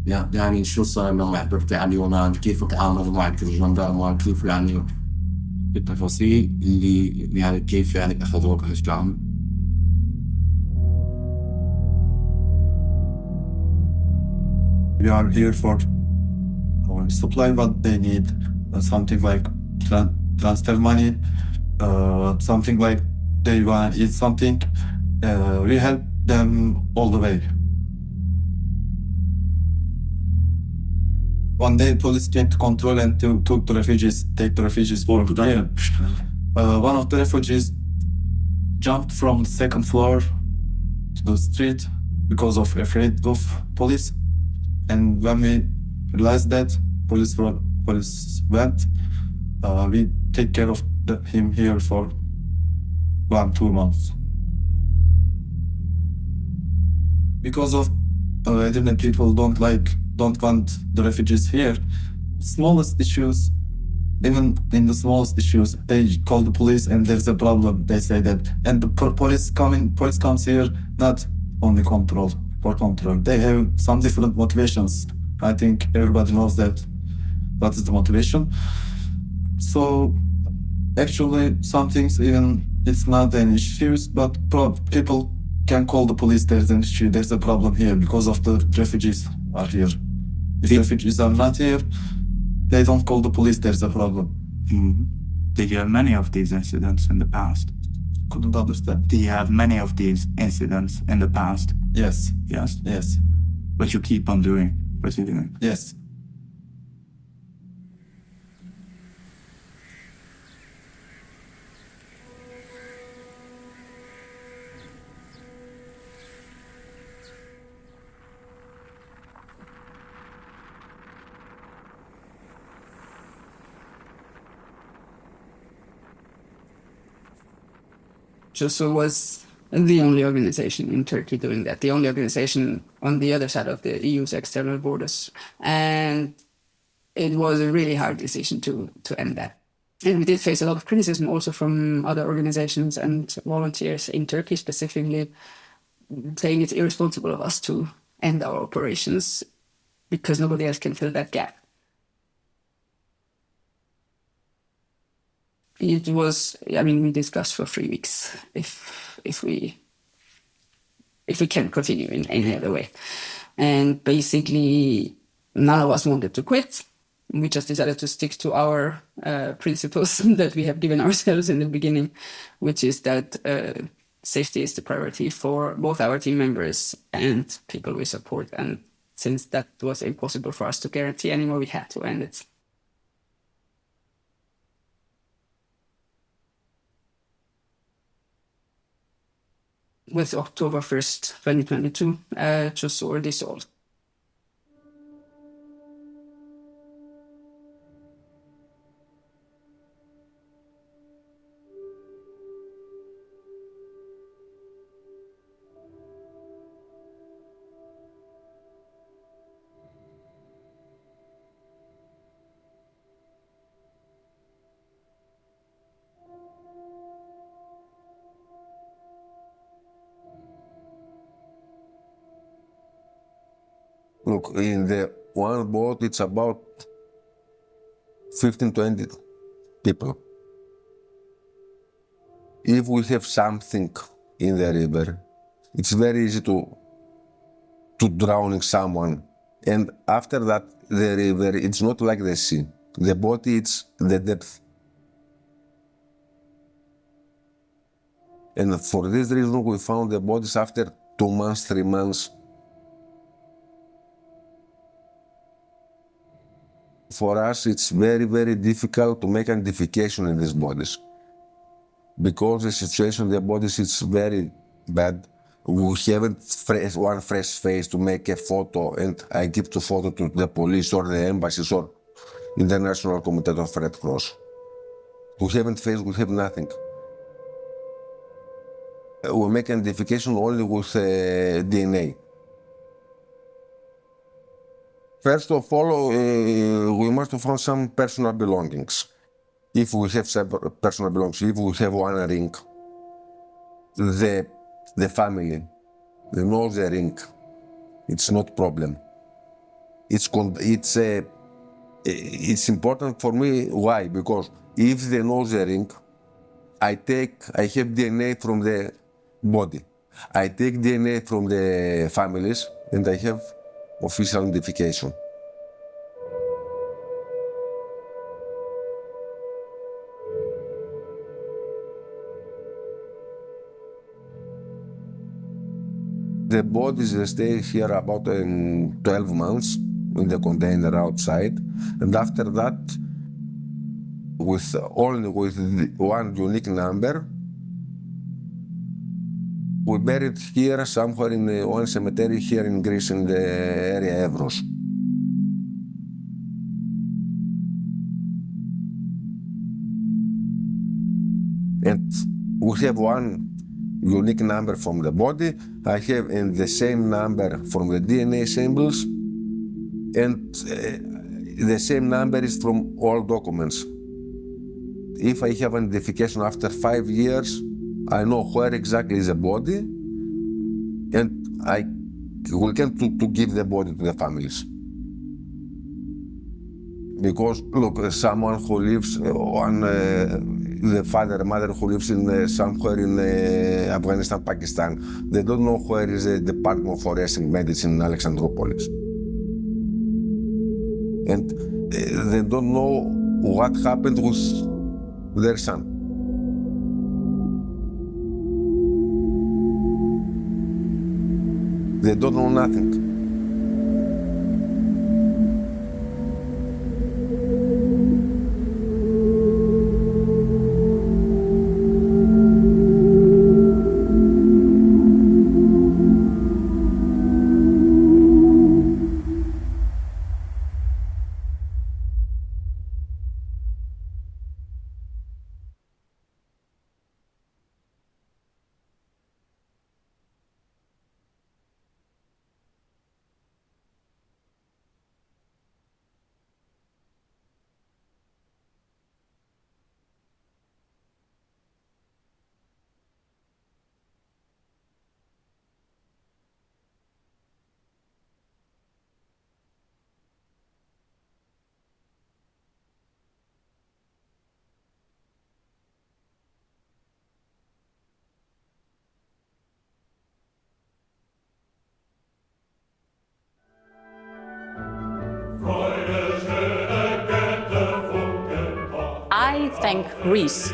يعني شو صار لما حضرتي على اليونان؟ كيف تعاملوا معك الجندرمة؟ كيف يعني التفاصيل اللي يعني كيف يعني أخذوك هالكلام؟ We are here for supply what they need, something like transfer money, something like they want to eat something. We help them all the way. One day, police came to control and took the refugees, take the refugees for the one of the refugees jumped from the second floor to the street because of afraid of police. And when we realized that police went, we take care of him here for 1-2 months. Because of people don't want the refugees here. Smallest issues, even in the smallest issues, they call the police and there's a problem. They say that, and the police comes here not only for control. They have some different motivations. I think everybody knows that. What is the motivation? So actually, some things even it's not an issue, but people can call the police. There's an issue. There's a problem here because of the refugees are here. If refugees are not here, they don't call the police. There's a problem. Mm-hmm. Did you have many of these incidents in the past? Couldn't understand. Do you have many of these incidents in the past? Yes. Yes? Yes. But you keep on proceeding? Yes. JUSO was the only organization in Turkey doing that, the only organization on the other side of the EU's external borders. And it was a really hard decision to end that. And we did face a lot of criticism also from other organizations and volunteers in Turkey specifically, saying it's irresponsible of us to end our operations because nobody else can fill that gap. It was, we discussed for 3 weeks if we can continue in any other way. And basically, none of us wanted to quit. We just decided to stick to our principles that we have given ourselves in the beginning, which is that safety is the priority for both our team members and people we support. And since that was impossible for us to guarantee anymore, we had to end it. With October 1st, 2022, JUSO were dissolved. Look, in the one boat, it's about 15, 20 people. If we have something in the river, it's very easy to drowning someone. And after that, the river, it's not like the sea. The body, it's the depth. And for this reason, we found the bodies after 2 months, 3 months. For us, it's very, very difficult to make identification in these bodies. Because the situation in the bodies is very bad. We haven't one fresh face to make a photo and I give the photo to the police or the embassies or International Committee of Red Cross. We haven't face, we have nothing. We make identification only with DNA. First of all, we must have found some personal belongings. If we have some personal belongings, if we have one ring, the family, they know the ring. It's not problem. It's important for me. Why? Because if they know the ring, I have DNA from the body. I take DNA from the families and I have official identification. The bodies stay here about 12 months in the container outside, and after that, only with one unique number, we buried here somewhere in one cemetery here in Greece in the area Evros. And we have one unique number from the body. I have the same number from the DNA samples, and the same number is from all documents. if I have an identification after 5 years, I know where exactly is the body, and I will come to give the body to the families. Because, look, someone who lives the father, mother who lives in somewhere in Afghanistan, Pakistan, they don't know where is the Department of Forensic Medicine in Alexandroupolis. And they don't know what happened with their son. They don't know nothing. I thank Greece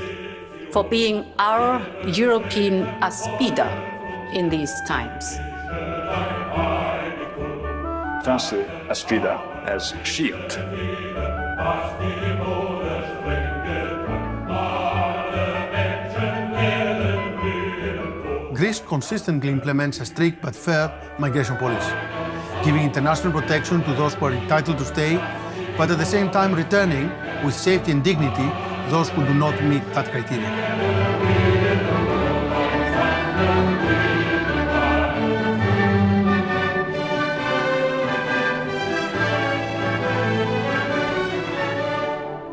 for being our European Aspida in these times. Translate Aspida as shield. Greece consistently implements a strict but fair migration policy, giving international protection to those who are entitled to stay, but at the same time returning with safety and dignity those who do not meet that criteria.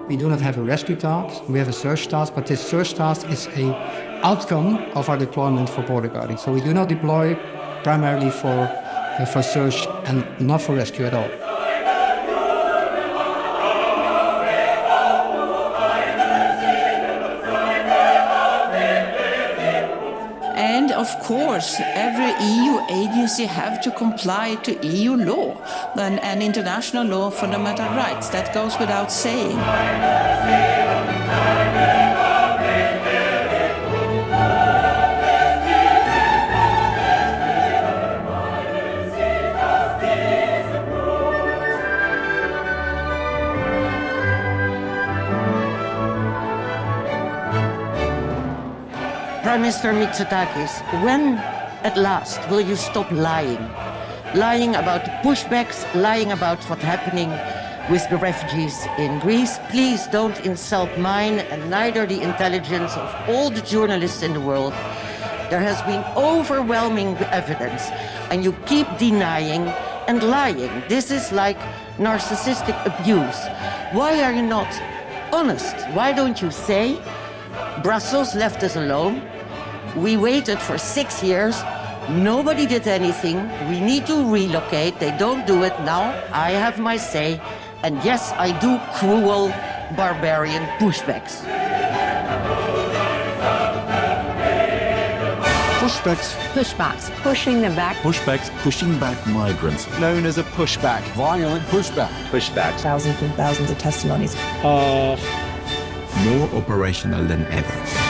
We do not have a rescue task, we have a search task, but this search task is an outcome of our deployment for border guarding. So we do not deploy primarily for search and not for rescue at all. And of course, every EU agency have to comply to EU law and international law of fundamental rights. That goes without saying. Prime Minister Mitsotakis, when at last will you stop lying? Lying about pushbacks, lying about what's happening with the refugees in Greece. Please don't insult mine and neither the intelligence of all the journalists in the world. There has been overwhelming evidence and you keep denying and lying. This is like narcissistic abuse. Why are you not honest? Why don't you say, Brussels left us alone. We waited for 6 years. Nobody did anything. We need to relocate. They don't do it now. I have my say. And yes, I do cruel, barbarian pushbacks. Pushbacks. Pushbacks. Pushing them back. Pushbacks. Pushing back migrants. Known as a pushback. Violent pushback. Pushbacks. Thousands and thousands of testimonies. More operational than ever.